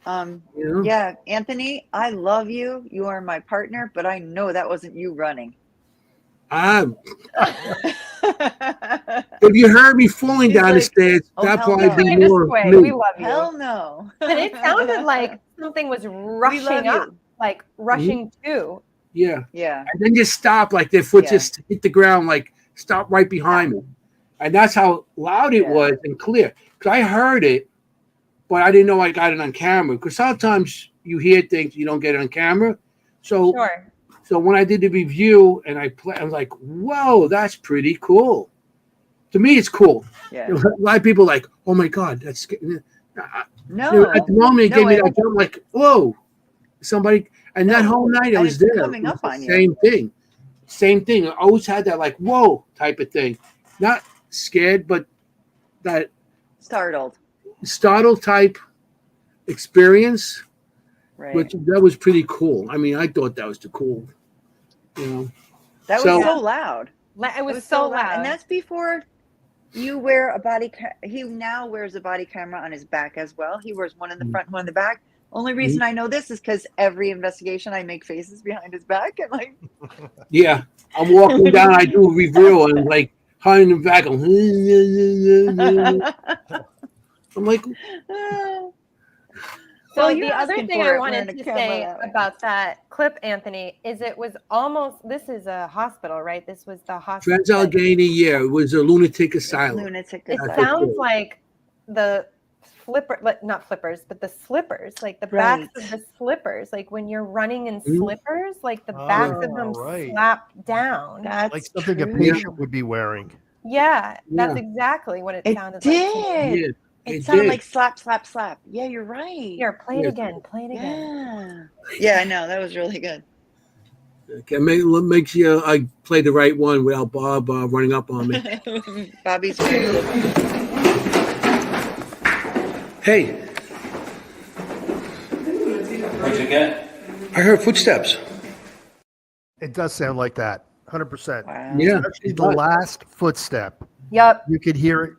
You know? Yeah, Anthony, I love you. You are my partner, but I know that wasn't you running. If you heard me falling He's down the like, stairs, oh, that hell probably no. be Put it this more of way, me. we love you. Hell no. And it sounded like something was We love rushing up, you. like rushing to. Yeah. Yeah. And then just stop, like their foot Yeah. just hit the ground, like stop right behind me. And that's how loud it Yeah. was and clear. Because I heard it, but I didn't know I got it on camera. Because sometimes you hear things, you don't get it on camera. So Sure. so when I did the review and I was like, whoa, that's pretty cool. To me, it's cool. Yeah. A lot of people are like, oh my God, that's scary. No. At the moment, it No, gave me I- that jump, like, whoa, somebody. And that No, whole night I and was it's there. coming it up was the on you. Same thing. Same thing. I always had that, like, whoa type of thing. Not scared, but that Startled. startled type experience, Right. which that was pretty cool. I mean, I thought that was too cool. You know, That so- was so loud. It was so loud. And that's before you wear a body he now wears a body camera on his back as well. He wears one in the front, one in the back. Only reason I know this is because every investigation I make faces behind his back and like yeah, I'm walking down, I do a review, and like hiding in the back. I'm like, So Well, the you're other asking thing for I it, wanted wearing a to camera say that way. about that clip, Anthony, is it was almost, this is a hospital, right? This was the hospital. Trans-Allegheny, yeah, it was a lunatic asylum. lunatic It asylum. sounds like the not flippers, but the slippers, like the backs of the slippers, like when you're running in slippers, like the backs of them right. slap down. That's Like something a true. patient would be wearing. Yeah, that's Yeah. exactly what it It sounded like. did. Yeah, It it sounded did. like slap, slap, slap. Yeah, you're right. Here, play it Yeah. again. Play it again. Yeah. Yeah, I know. That was really good. Okay, makes you I played the right one without Bob running up on me. Bobby's great. Hey, What'd you get? I heard footsteps. It does sound like that. 100%. Wow. Yeah, Especially it the does. last footstep. Yep. You could hear it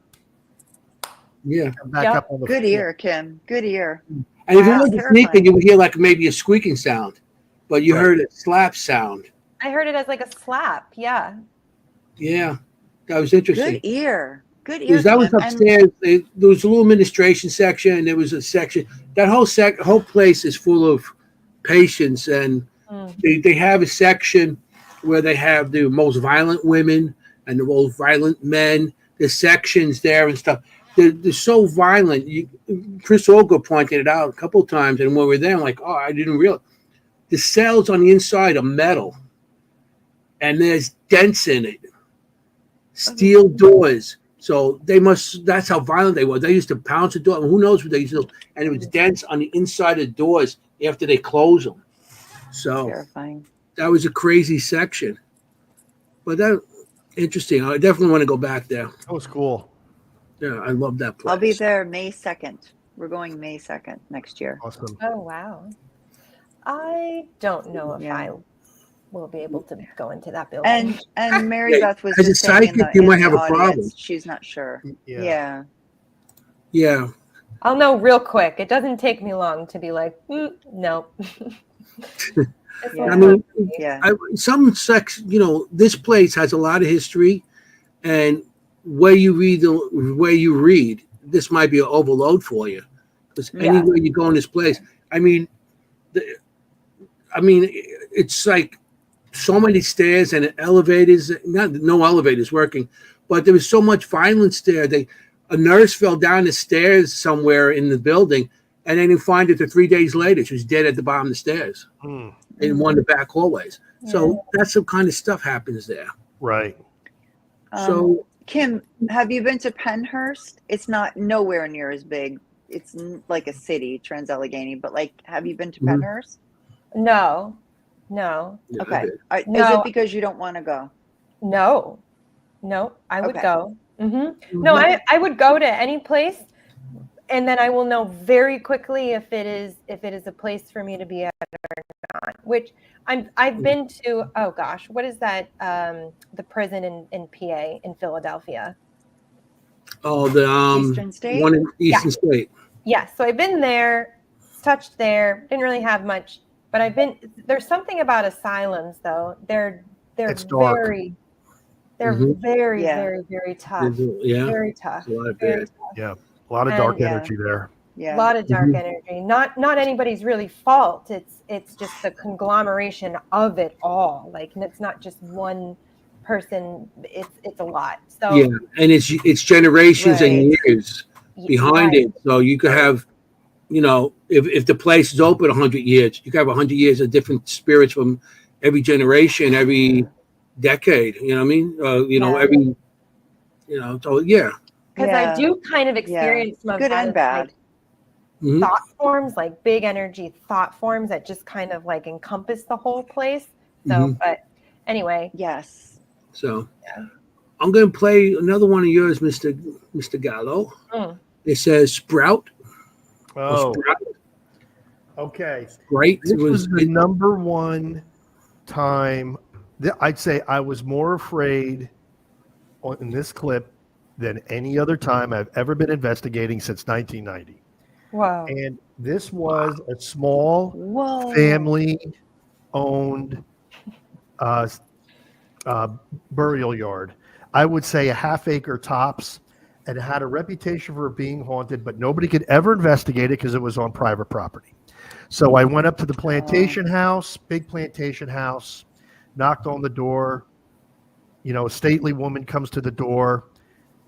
Yeah. come back Yep. up on the Good floor. ear, Kim. Good ear. And if you Wow, wasn't terrifying. sneaking, you would hear like maybe a squeaking sound, but you Right. heard a slap sound. I heard it as like a slap. Yeah. Yeah, that was interesting. Good ear. Good ear. Because that was Kim. And- upstairs. There was a little administration section, and there was a section. That whole place is full of patients, and they have a section where they have the most violent women and the most violent men. There's sections there and stuff. They're so violent. Chris Olga pointed it out a couple of times, and when we were there, I'm like, oh, I didn't realize. The cells on the inside are metal, and there's dents in it. Steel doors. So that's how violent they were. They used to pounce the door. Who knows what they used to do? And it was dents on the inside of the doors after they close them. So Terrifying. that was a crazy section. But that interesting. I definitely want to go back there. That was cool. Yeah, I love that place. I'll be there May 2nd. We're going May 2nd next year. Awesome. Oh, wow. I don't know if Yeah. I will be able to go into that building. And Mary Beth was As a just saying in psychic, you might the have a audience, problem. she's not sure. Yeah. Yeah. I'll know real quick. It doesn't take me long to be like, no. Yeah. I mean, Yeah. some sex, this place has a lot of history, and where you read, this might be an overload for you, because anywhere you go in this place, I mean, it's like so many stairs and elevators. No elevators working, but there was so much violence there. A nurse fell down the stairs somewhere in the building, and they didn't find her till 3 days later. She was dead at the bottom of the stairs in one of the back hallways. So that's some kind of stuff happens there. Right. So, Kim, have you been to Penhurst? It's not nowhere near as big. It's like a city, Trans-Allegheny, but like, have you been to Penhurst? No. yeah, Okay. Is No. it because you don't want to go? No, I would Okay. go. No, I would go to any place, and then I will know very quickly if it is a place for me to be at or not. Which I've been to. Oh gosh, what is that? The prison in PA in Philadelphia. Oh, the Eastern State? one in Eastern State. Yes, so I've been there, touched there. Didn't really have much, but I've been. There's something about asylums though. They're It's dark. very Yeah. very tough. Yeah. Very tough. A lot of Very bad. tough. Yeah. A lot of dark Yeah. energy there. Yeah. A lot of dark energy. Not anybody's really fault. It's just the conglomeration of it all. Like it's not just one person. It's a lot. So Yeah, and it's generations and Right. years behind it. So you could have, if the place is open 100 years, you could have 100 years of different spirits from every generation, every decade. You know what I mean? Every, so yeah. because I do kind of experience some of Good that and as, bad. Mhm. thought forms, like big energy thought forms that just kind of like encompass the whole place. So, but anyway, Yes. So I'm going to play another one of yours, Mr. Gallo. It says Sprout. Oh, Sprout. okay. Great. This was the number one time I'd say I was more afraid in this clip than any other time I've ever been investigating since 1990. wow. And this was a small Whoa. family-owned burial yard. I would say a half-acre tops, and it had a reputation for being haunted, but nobody could ever investigate it because it was on private property. So I went up to the plantation house, big plantation house, knocked on the door. A stately woman comes to the door,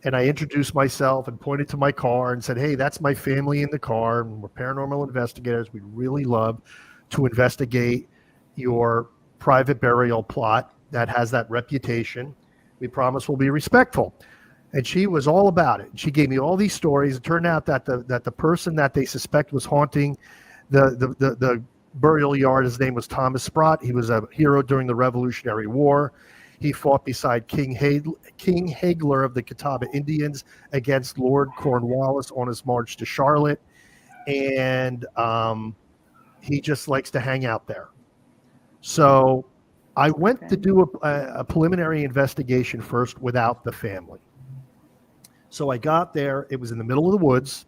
and I introduced myself and pointed to my car and said, "Hey, that's my family in the car. And we're paranormal investigators. We'd really love to investigate your private burial plot that has that reputation. We promise we'll be respectful." And she was all about it. She gave me all these stories. It turned out that the person that they suspect was haunting the burial yard, his name was Thomas Sprott. He was a hero during the Revolutionary War. He fought beside King Hagler of the Catawba Indians against Lord Cornwallis on his march to Charlotte. And he just likes to hang out there. So I went to do a preliminary investigation first without the family. So I got there. It was in the middle of the woods.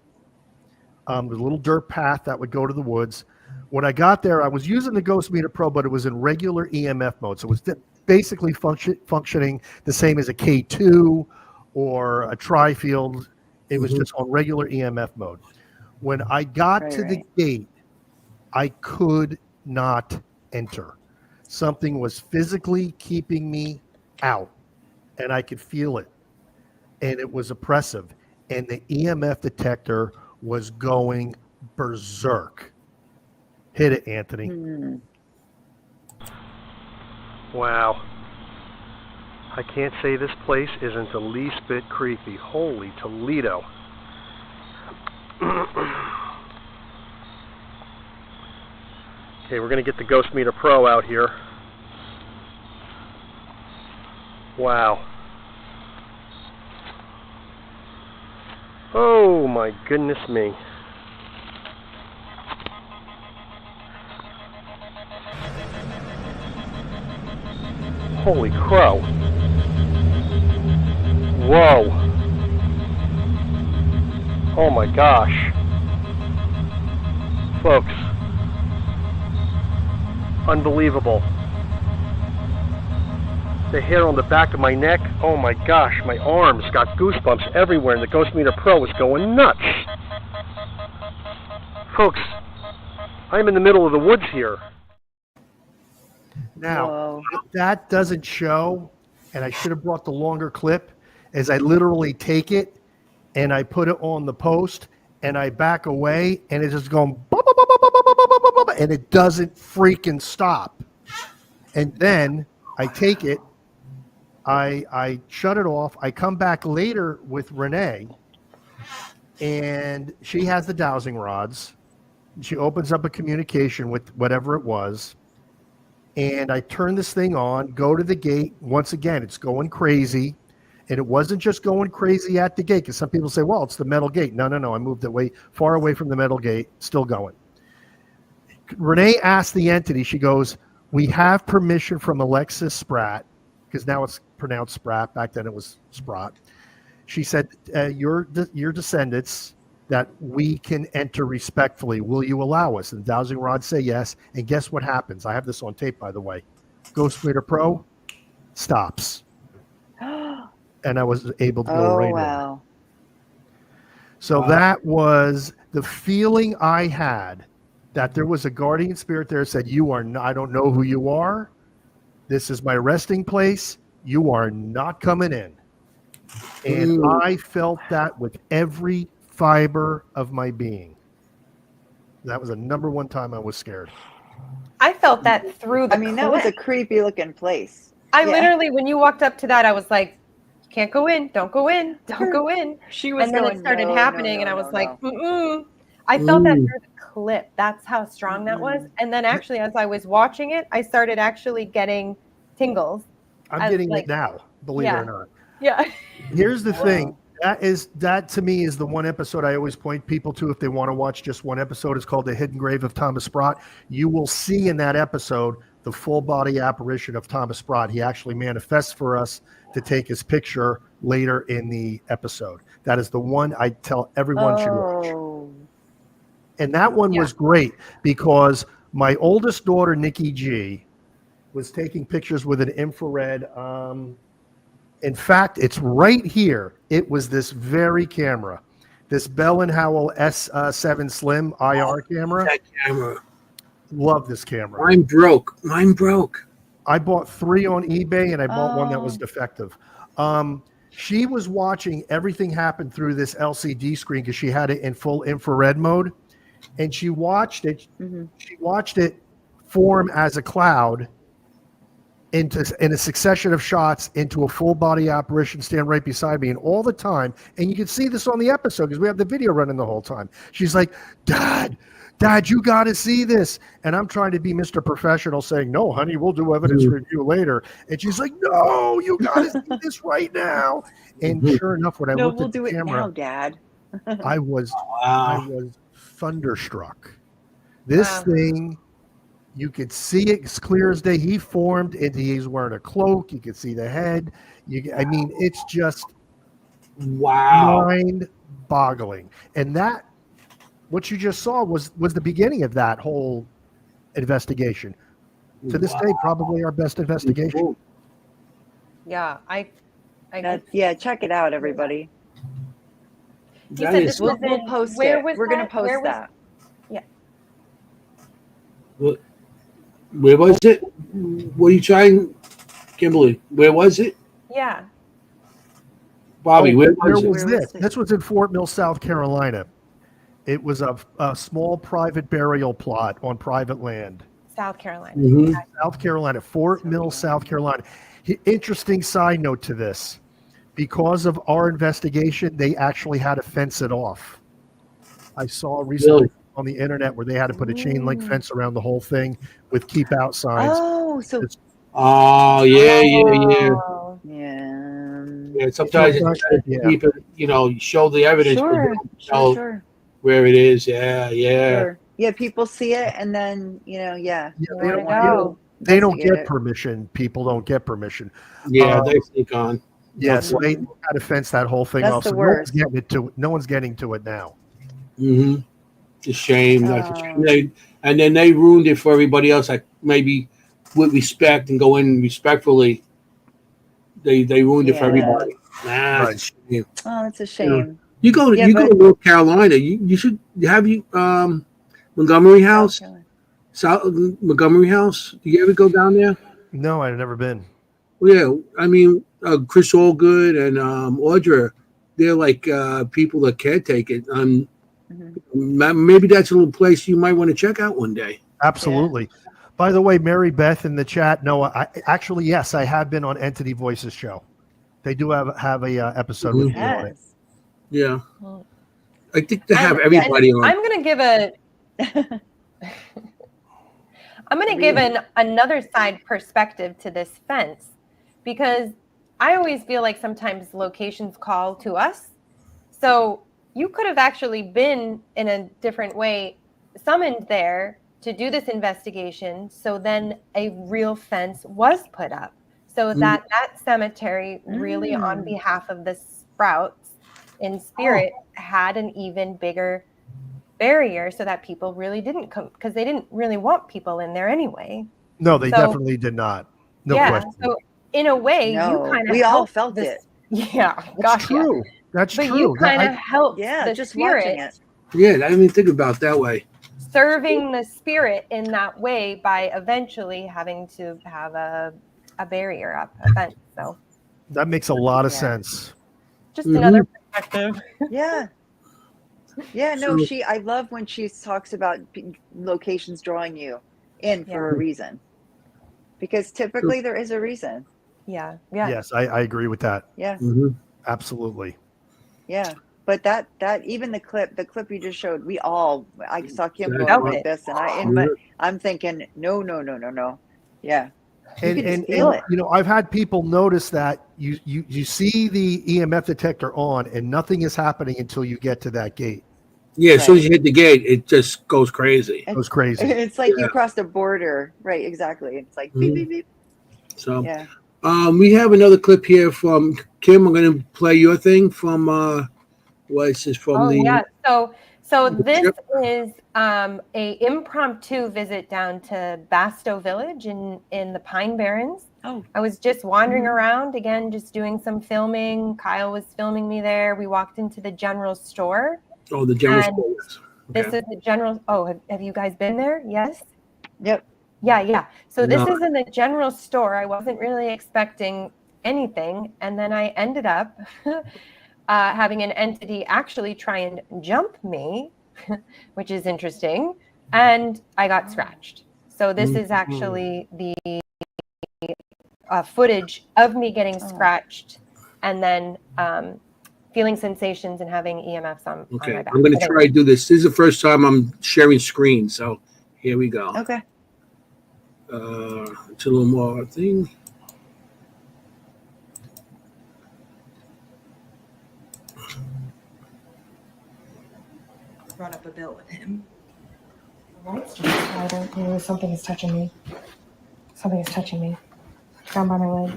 There was a little dirt path that would go to the woods. When I got there, I was using the Ghost Meter Pro, but it was in regular EMF mode. So it was basically functioning the same as a K2 or a tri-field. It was just on regular EMF mode. When I got to the gate, I could not enter. Something was physically keeping me out, and I could feel it. And it was oppressive. And the EMF detector was going berserk. Hit it, Anthony. Wow. I can't say this place isn't the least bit creepy. Holy Toledo. Okay, we're going to get the Ghost Meter Pro out here. Wow. Oh my goodness me. Holy crow. Whoa. Oh my gosh. Folks. Unbelievable. The hair on the back of my neck, oh my gosh, my arms got goosebumps everywhere, and the Ghost Meter Pro is going nuts. Folks, I'm in the middle of the woods here. Now, Whoa. that doesn't show, and I should have brought the longer clip, as I literally take it and I put it on the post and I back away and it's just going, and it doesn't freaking stop. And then I take it, I shut it off. I come back later with Renee, and she has the dowsing rods. She opens up a communication with whatever it was, and I turn this thing on, go to the gate. Once again, it's going crazy, and it wasn't just going crazy at the gate, because some people say, well, it's the metal gate. No, I moved it far away from the metal gate, still going. Renee asked the entity, she goes, we have permission from Alexis Spratt, because now it's pronounced Spratt. Back then it was Sprott. She said, your descendants, that we can enter respectfully. Will you allow us? And the dowsing rods say yes. And guess what happens? I have this on tape, by the way. Ghost Meter Pro stops. And I was able to go right in. So that was the feeling I had, that there was a guardian spirit there that said, you are not, I don't know who you are. This is my resting place. You are not coming in. And I felt that with every fiber of my being. That was the number one time I was scared. I felt that through the that was a creepy looking place. I literally, when you walked up to that, I was like, can't go in, don't go in, don't go in. She was and then going, it started no, happening, no, and I was like, no. I felt that through the clip. That's how strong that was. And then actually, as I was watching it, I started actually getting tingles. I'm getting it now, believe it or not. Yeah. Here's the thing. That to me is the one episode I always point people to if they want to watch just one episode. It's called The Hidden Grave of Thomas Sprott. You will see in that episode the full body apparition of Thomas Sprott. He actually manifests for us to take his picture later in the episode. That is the one I tell everyone should watch. And that one was great because my oldest daughter, Nikki G, was taking pictures with an infrared. In fact, it's right here. It was this very camera, this Bell & Howell S7 Slim IR camera. That camera. Love this camera. Mine broke. I bought 3 on eBay, and I bought one that was defective. She was watching everything happen through this LCD screen because she had it in full infrared mode, and she watched it. She watched it form as a cloud in a succession of shots into a full body apparition stand right beside me, and all the time, and you can see this on the episode because we have the video running the whole time. She's like, Dad, you got to see this. And I'm trying to be Mr. Professional saying, no, honey, we'll do evidence review later. And she's like, no, you got to see this right now. And sure enough, when I looked at the camera, now, Dad. I was thunderstruck. This thing, you could see it as clear as day. He formed, and he's wearing a cloak. You could see the head. It's just mind-boggling. And that, what you just saw was the beginning of that whole investigation. To this day, probably our best investigation. Yeah, check it out, everybody. You said this was we'll post it. We're going to post that. Yeah. Where was it? What are you trying, Kimberly? Where was it? Yeah. Bobby, where was this? This was in Fort Mill, South Carolina. It was a small private burial plot on private land. South Carolina. South Carolina, Fort Mill, South Carolina. Interesting side note to this. Because of our investigation, they actually had to fence it off. I saw recently on the internet where they had to put a chain link fence around the whole thing with keep out signs. Oh, so. Yeah. Yeah, sometimes it's better to keep it, show the evidence, but Sure, don't sure. where it is. Yeah. Sure. Yeah, people see it and then, yeah, Yeah, they don't want to they don't investigate get it. permission. People don't get permission. Yeah, they sneak on. Yeah, so they had to fence that whole thing That's off. the So worst. no one's getting to it now. Mm-hmm. It's a shame. That's a Oh. shame. And then they ruined it for everybody else. Like maybe with respect and go in respectfully. They ruined it for everybody. Nah, Right. it's a shame. Oh, that's a shame. You go Yeah, go to North Carolina. You should have Montgomery House. South Montgomery House. Do you ever go down there? No, I've never been. Well, yeah, I mean Chris Allgood and Audra, they're like people that can take it. Maybe that's a little place you might want to check out one day. Absolutely. Yeah. By the way, Mary Beth in the chat. No, yes, I have been on Entity Voices show. They do have a episode with me on it. Yeah, I think they have everybody on. I'm going to give another side perspective to this fence, because I always feel like sometimes locations call to us. So you could have actually been in a different way summoned there to do this investigation. So then a real fence was put up so that cemetery really on behalf of the Sprouts in spirit had an even bigger barrier so that people really didn't come, because they didn't really want people in there anyway. No, they definitely did not. No question. So in a way, you kind of all felt it. Yeah, that's true. Yeah. That's but true. You kind of helped the just spirit. Watching it. Yeah, I didn't even think about that way. Serving the spirit in that way by eventually having to have a barrier up, a fence. So that makes a lot of sense. Just another perspective. Yeah. Yeah, no, I love when she talks about locations drawing you in for a reason. Because typically there is a reason. Yeah. Yes, I agree with that. Yeah. Absolutely. Yeah. But that even the clip you just showed, I saw Kim go like this, and I'm thinking, no. Yeah. And I've had people notice that you see the EMF detector on and nothing is happening until you get to that gate. Yeah, as soon as you hit the gate, it just goes crazy. It goes crazy. It's like you crossed a border. Right, exactly. It's like beep, beep, beep. So we have another clip here from Kim. I'm going to play your thing from what's this from So this is a impromptu visit down to Basto Village in the Pine Barrens. I was just wandering around again, just doing some filming. Kyle was filming me there. We walked into the general store. Oh, the general store. Yes. Okay. This is the general. Oh, have you guys been there? Yes. Yep. Yeah. So this is in the general store. I wasn't really expecting anything, and then I ended up having an entity actually try and jump me, which is interesting, and I got scratched. So this is actually the footage of me getting scratched, and then feeling sensations and having EMFs on my back. I'm going to try to do this. This is the first time I'm sharing screen, so here we go. Okay. It's a little more thing. Brought up a bill with him. Something is touching me. Down by my leg.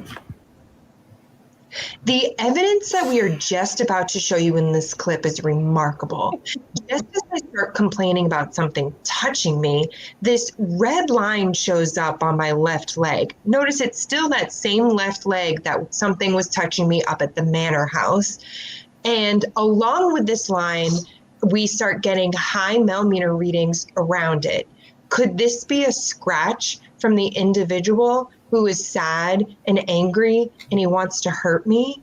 The evidence that we are just about to show you in this clip is remarkable. Just as I start complaining about something touching me, this red line shows up on my left leg. Notice it's still that same left leg that something was touching me up at the manor house. And along with this line, we start getting high millimeter readings around it. Could this be a scratch from the individual who is sad and angry and he wants to hurt me?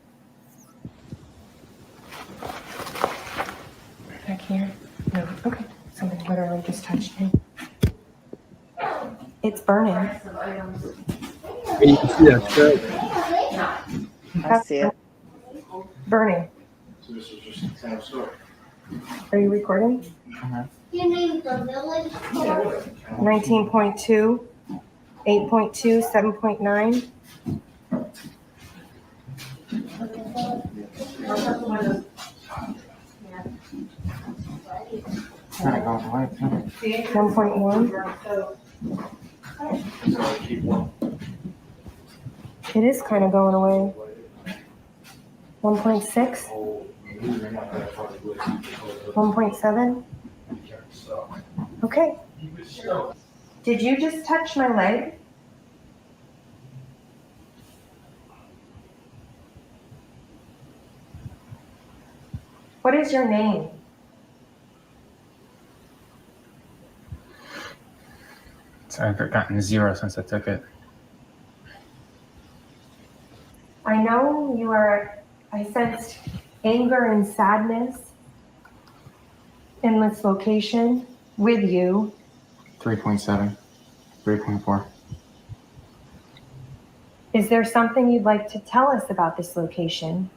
Back here? No. Okay. Something literally just touched me. It's burning. You can see that scratch. I see it. Burning. So this is just a kind of story. Are you recording? 19.2, 8.2, 7.9. It is kind of going away. 1.6. 1.7. Okay. Did you just touch my leg? What is your name? So I've gotten 0 since I took it. I know you are, I sensed anger and sadness in this location with you. 3.7, 3.4. Is there something you'd like to tell us about this location?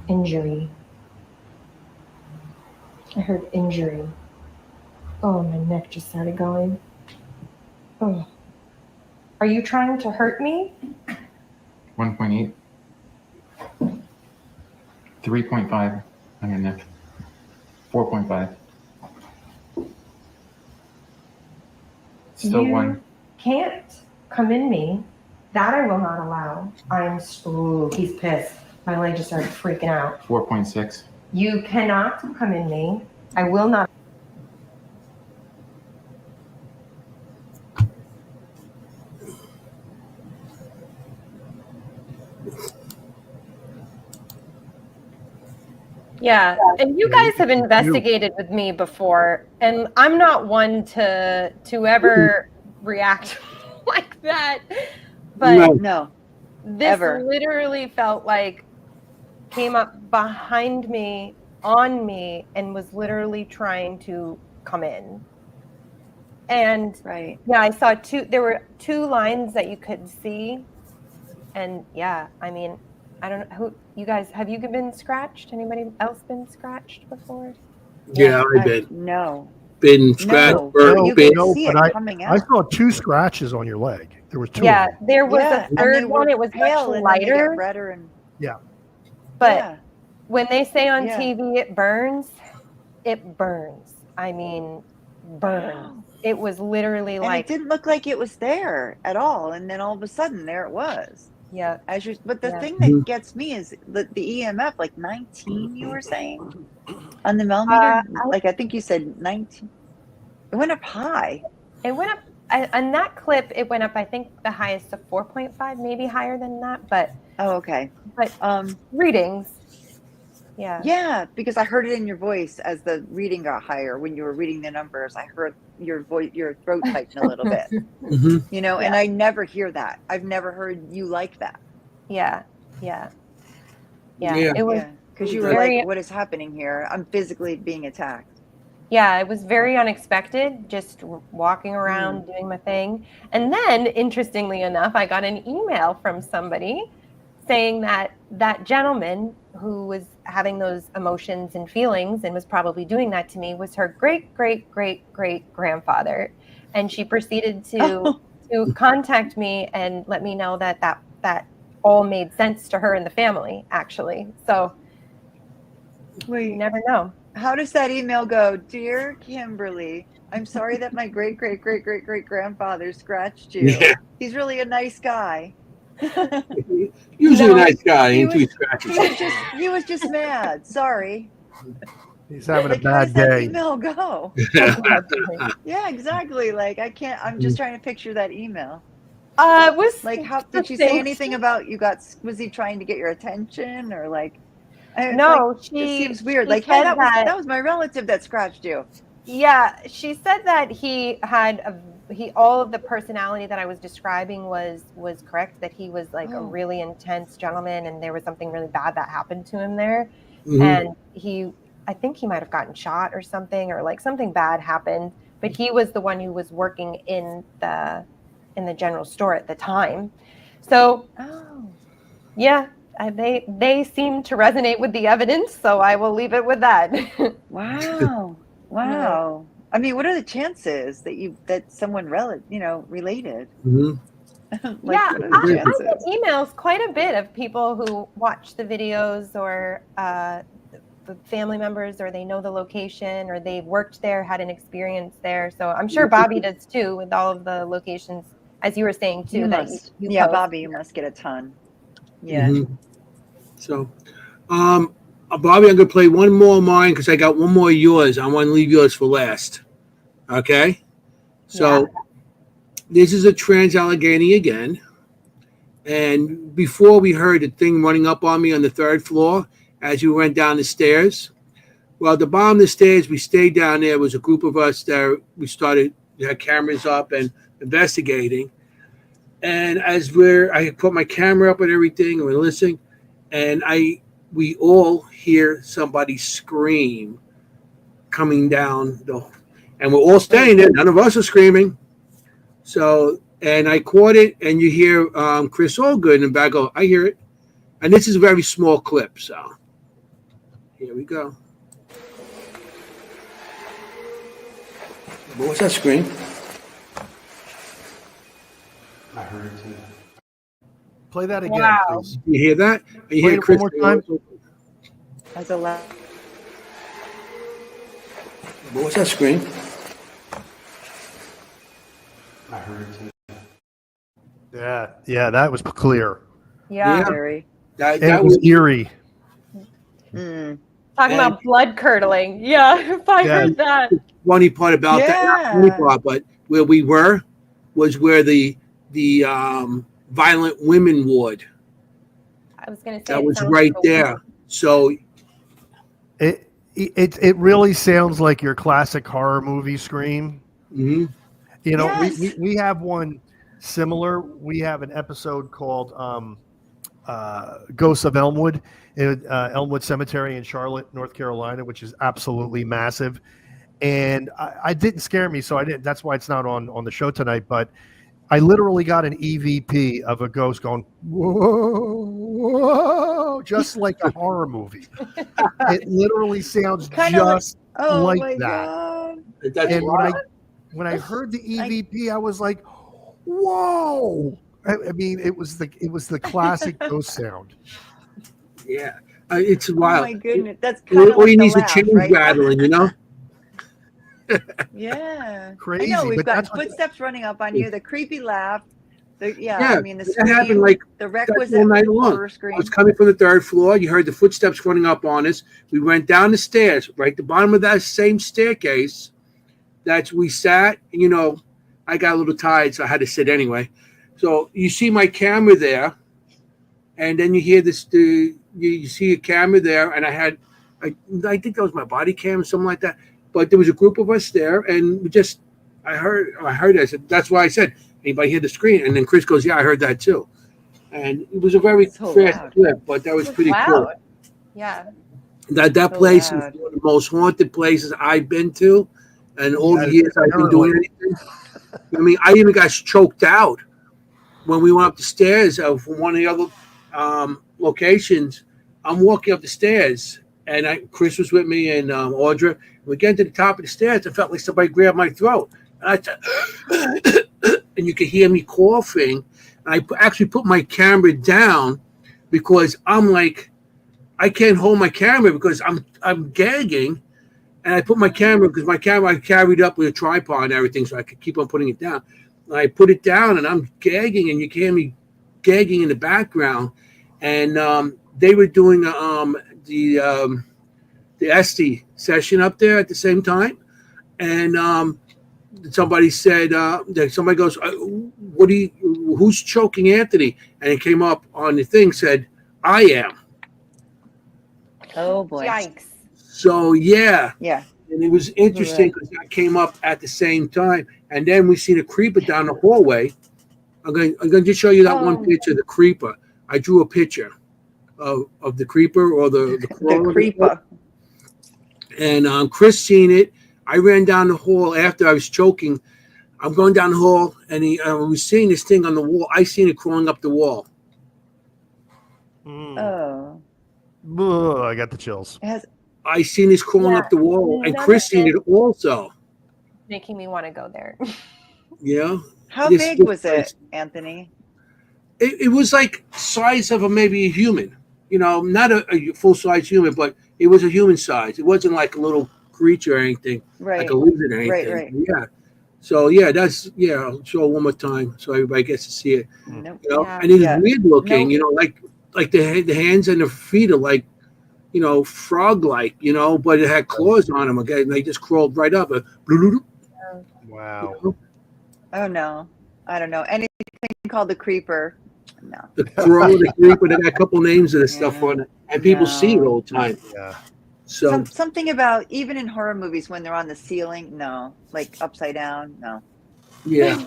Injury. I heard injury. Oh, my neck just started going. Oh. Are you trying to hurt me? 1.8. 3.5 on your neck. 4.5. Still you 1. Can't come in me. That I will not allow. Ooh, he's pissed. My leg just started freaking out. 4.6. You cannot come in me. I will not. Yeah, and you guys have investigated with me before, and I'm not one to ever react like that. But no, this ever. literally felt like came up behind me, on me, and was literally trying to come in. And right. Yeah, I saw there were 2 lines that you could see. And yeah, I mean, I don't know who you guys have. You been scratched? Anybody else been scratched before? Yeah, I've been. No. Been scratched, burnt, you been. can see it coming out. I saw 2 scratches on your leg. There was 2 Yeah, of them. there was a third one. It was pale much and then they lighter. get redder and But when they say on Yeah. TV it burns, it burns. I mean, burns. It was literally and like it didn't look like it was there at all, and then all of a sudden there it was. Yeah. But the thing that gets me is the EMF, like 19. You were saying on the millimeter, like I think you said 19. It went up high. It went up on that clip. It went up. I think the highest of 4.5, maybe higher than that. But okay. But readings. Yeah. Yeah, because I heard it in your voice as the reading got higher. When you were reading the numbers, I heard your voice, your throat tighten a little bit. You know, and I never hear that. I've never heard you like that. Yeah. It was because you were like, "What is happening here? I'm physically being attacked." Yeah, it was very unexpected. Just walking around doing my thing, and then, interestingly enough, I got an email from somebody saying that that gentleman who was having those emotions and feelings and was probably doing that to me was her great grandfather, and she proceeded to contact me and let me know that all made sense to her and the family, actually. So Wait, you never know. How does that email go? Dear Kimberly, I'm sorry that my great grandfather scratched you. Yeah. He's really a nice guy. Usually a nice guy until he scratches. He was just mad. Sorry. He's having like, a bad how does day. that email go? Yeah, exactly. Like I'm just trying to picture that email. It was like, how did she say anything about was he trying to get your attention or like? No, it seems weird. She like, hey, that was my relative that scratched you. Yeah, she said that he had all of the personality that I was describing was correct. That he was like a really intense gentleman, and there was something really bad that happened to him there, and I think he might have gotten shot or something, or like something bad happened. But he was the one who was working in the general store at the time, so yeah. They seem to resonate with the evidence, so I will leave it with that. Wow. I mean, what are the chances that someone related? Like, yeah, what are the I chances? get emails quite a bit of people who watch the videos or the family members, or they know the location, or they've worked there, had an experience there. So I'm sure Bobby does too, with all of the locations, as you were saying too. You that must. you Yeah, post. Bobby, you must get a ton. Yeah. So, Bobby, I'm gonna play one more of mine because I got one more of yours. I want to leave yours for last. Okay. So this is a Trans Allegheny again. And before we heard the thing running up on me on the third floor as you went down the stairs. Well, at the bottom of the stairs, we stayed down there. It was a group of us there. We started, had cameras up and investigating. And as I put my camera up and everything, and we're listening, and we all hear somebody scream coming down and we're all staying there. None of us are screaming. So, and I caught it, and you hear Chris Allgood in the back go, I hear it. And this is a very small clip, so here we go. What was that scream? I heard it too. Play that again, Wow. please. You hear that? You Play hear it Chris one more time. As a What was that scream? I heard it too. Yeah, that was clear. Yeah. Very. And it was eerie. Mm. Talking about blood curdling. Yeah, if I heard that. Funny part about that, not funny part, but where we were was where the violent women ward. I was going to say That was right there. So it really sounds like your classic horror movie scream. Mm-hmm. You know, we have one similar. We have an episode called Ghosts of Elmwood, Elmwood Cemetery in Charlotte, North Carolina, which is absolutely massive. And I didn't scare me, so I didn't. That's why it's not on the show tonight. But I literally got an EVP of a ghost going, whoa, whoa, just like a horror movie. It literally sounds just like that. God. And when I heard the EVP, I was like, whoa. I mean, it was the classic ghost sound. Yeah, it's wild. Oh my goodness, that's kind of all like you the need is a laugh, chain right? rattling, you know. Yeah, Crazy. I know, we've but got that's what footsteps running up on you. The creepy laugh. I mean, the that happened scream, like the all requisite night long. horror I scream. was coming from the third floor. You heard the footsteps running up on us. We went down the stairs, right at the bottom of that same staircase. That's we sat. You know, I got a little tired, so I had to sit anyway. So you see my camera there, and then you hear this. You see a camera there, and I think that was my body cam, something like that. But there was a group of us there, and I heard it. I said, that's why I said, anybody hear the scream? And then Chris goes, yeah, I heard that too. And it was a very fast clip, but that was pretty cool. Yeah. That place is one of the most haunted places I've been to, and all the years I've been doing anything. I mean, I even got choked out when we went up the stairs from one of the other locations. I'm walking up the stairs, and Chris was with me and Audra. We get to the top of the stairs. I felt like somebody grabbed my throat. And I said, and you could hear me coughing. And I actually put my camera down because I'm like, I can't hold my camera because I'm gagging. And I put my camera, because my camera I carried up with a tripod and everything, so I could keep on putting it down. And I put it down, and I'm gagging, and you can hear me gagging in the background. And they were doing the Esty session up there at the same time, and somebody said, somebody goes, who's choking Anthony? And it came up on the thing, said, I am. Oh boy! Yikes! So yeah, and it was interesting because that came up at the same time, and then we seen a creeper down the hallway. I'm going to just show you that one picture, the creeper. I drew a picture of the creeper or the creeper. And Chris seen it. I ran down the hall after I was choking. I'm going down the hall, and he was seeing this thing on the wall. I seen it crawling up the wall. Oh. I got the chills. I seen this crawling up the wall, and Chris seen it also. Making me want to go there. Yeah. How big was it, Anthony? it was like size of maybe a human. Not a full size human, but it was a human size. It wasn't like a little creature or anything, like a lizard or anything. Right. Yeah. So yeah, I'll show it one more time so everybody gets to see it. Nope. And it was weird looking. Nope. Like the hands and the feet are like, frog like, but it had claws on them. Okay, and they just crawled right up. Wow. Oh no, I don't know anything called the creeper. No. The crow, the creeper. They got a couple names of this stuff on it, and people see it all the time. Yeah. So something about even in horror movies when they're on the ceiling, no, like upside down, no. Yeah. I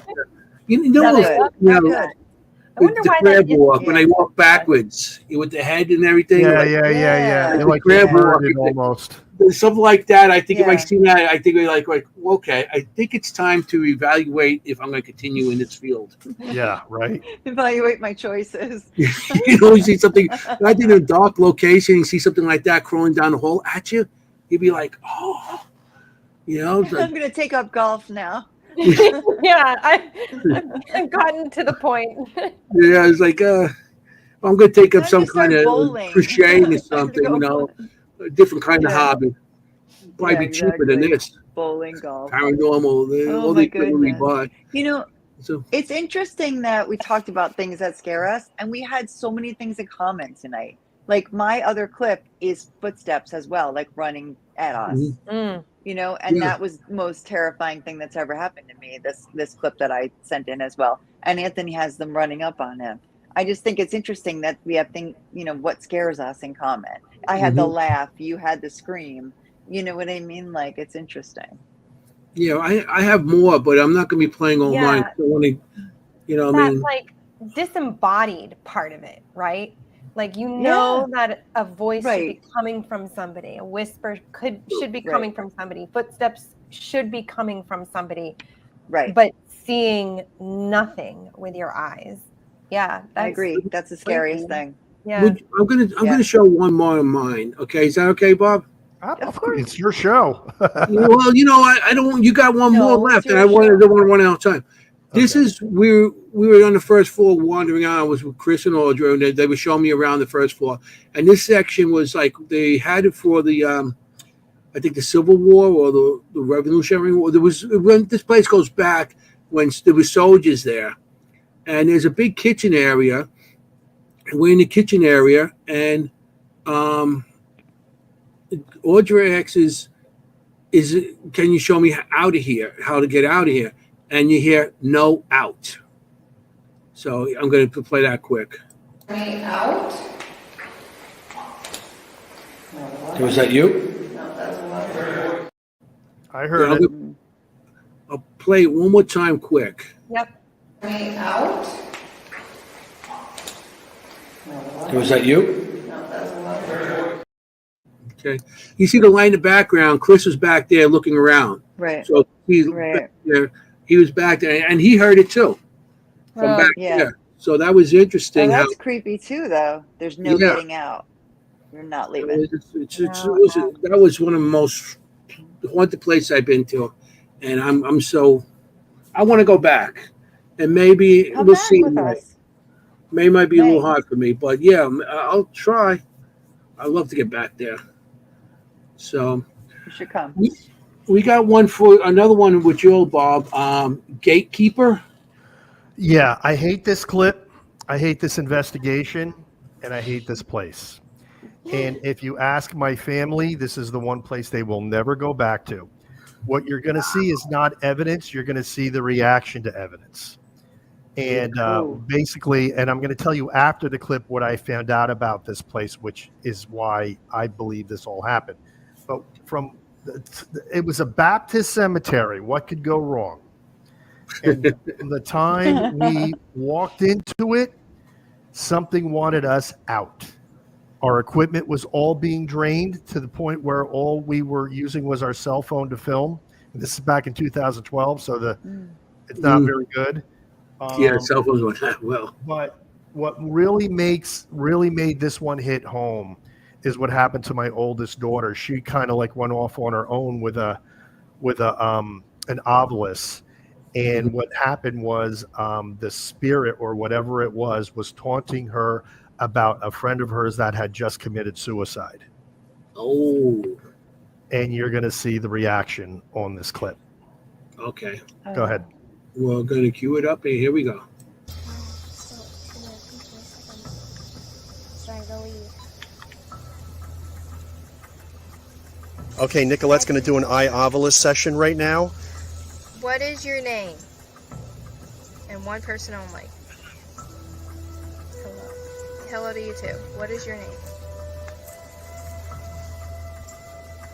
wonder the why crab that walk when they walk backwards with the head and everything. Yeah. They're like crab walk almost. Something like that. I think if I see that, I think like, okay, I think it's time to evaluate if I'm going to continue in this field. Yeah, right. Evaluate my choices. You see something, I think in a dark location, you see something like that crawling down the hole at you, you'd be like, oh, I'm going to take up golf now. Yeah, I've gotten to the point. Yeah, it's like I'm going to take up some kind of crocheting or something, a different kind of hobby. Probably be cheaper than this. Bowling, golf, paranormal, all the equipment we buy. It's interesting that we talked about things that scare us, and we had so many things in common tonight. Like my other clip is footsteps as well, like running at us. That was the most terrifying thing that's ever happened to me. This clip that I sent in as well, and Anthony has them running up on him. I just think it's interesting that we have things, what scares us in common. I had the laugh, you had the scream. You know what I mean? Like, it's interesting. Yeah, I have more, but I'm not going to be playing all mine. I want to, That's like disembodied part of it, right? Like, that a voice should be coming from somebody. A whisper should be coming from somebody. Footsteps should be coming from somebody. Right. But seeing nothing with your eyes. Yeah. I agree. That's the scariest thing. Yeah. I'm gonna show one more of mine. Okay. Is that okay, Bob? Of course. It's your show. Well, I don't. You got one more left, and I wanted to run out of time. This is we were on the first floor wandering out. I was with Chris and Audrey, and they were showing me around the first floor. And this section was like they had it for the I think the Civil War or the Revolutionary War. This place goes back when there were soldiers there, and there's a big kitchen area. We're in the kitchen area, and Audrey asks, can you show me how to get out of here? And you hear no out. So I'm going to play that quick. Out? Was that you? No, that's I heard it. I'll play it one more time quick. Yep. Out? Was that you? No, that's Okay. You see the light in the background. Chris was back there looking around. Right. So he's back there. He was back there, and he heard it too from back there. So that was interesting. That's creepy too, though. There's no getting out. You're not leaving. That was one of the most haunted places I've been to, and I'm so I want to go back, and maybe we'll see. May might be a little hard for me, but yeah, I'll try. I'd love to get back there. So you should come. We got another one with you, Bob. Gatekeeper. Yeah, I hate this clip. I hate this investigation, and I hate this place. And if you ask my family, this is the one place they will never go back to. What you're going to see is not evidence. You're going to see the reaction to evidence. And basically, and I'm going to tell you after the clip what I found out about this place, which is why I believe this all happened. But it was a Baptist cemetery. What could go wrong? And from the time we walked into it, something wanted us out. Our equipment was all being drained to the point where all we were using was our cell phone to film. And this is back in 2012, so it's not very good. Cell phones went that well. But what really made this one hit home is what happened to my oldest daughter. She kind of like went off on her own with an obelisk, And what happened was the spirit or whatever it was taunting her about a friend of hers that had just committed suicide. Oh. And you're going to see the reaction on this clip. Okay. Go ahead. We're going to cue it up, and here we go. Okay, Nicolette's going to do an eye ovilus session right now. What is your name? And one person only. Hello. Hello to you too. What is your name?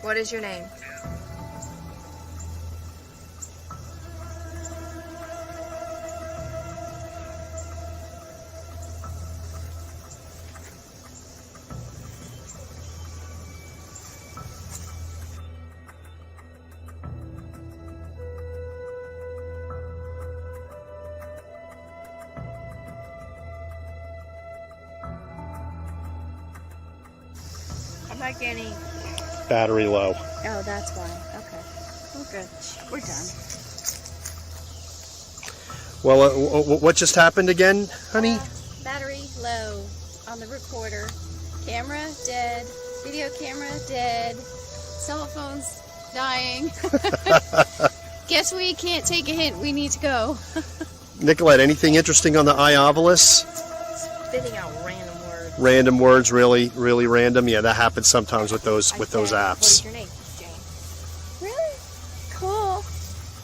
What is your name? I'm not getting... Battery low. Oh, that's why. Okay. We're good. We're done. Well, what just happened again, honey? Battery low on the recorder. Camera dead. Video camera dead. Cell phone's dying. Guess we can't take a hint. We need to go. Nicolette, anything interesting on the eye ovilus? Spitting out random words. Random words, really random. Yeah, that happens sometimes with those apps. What is your name, Jane? Really? Cool.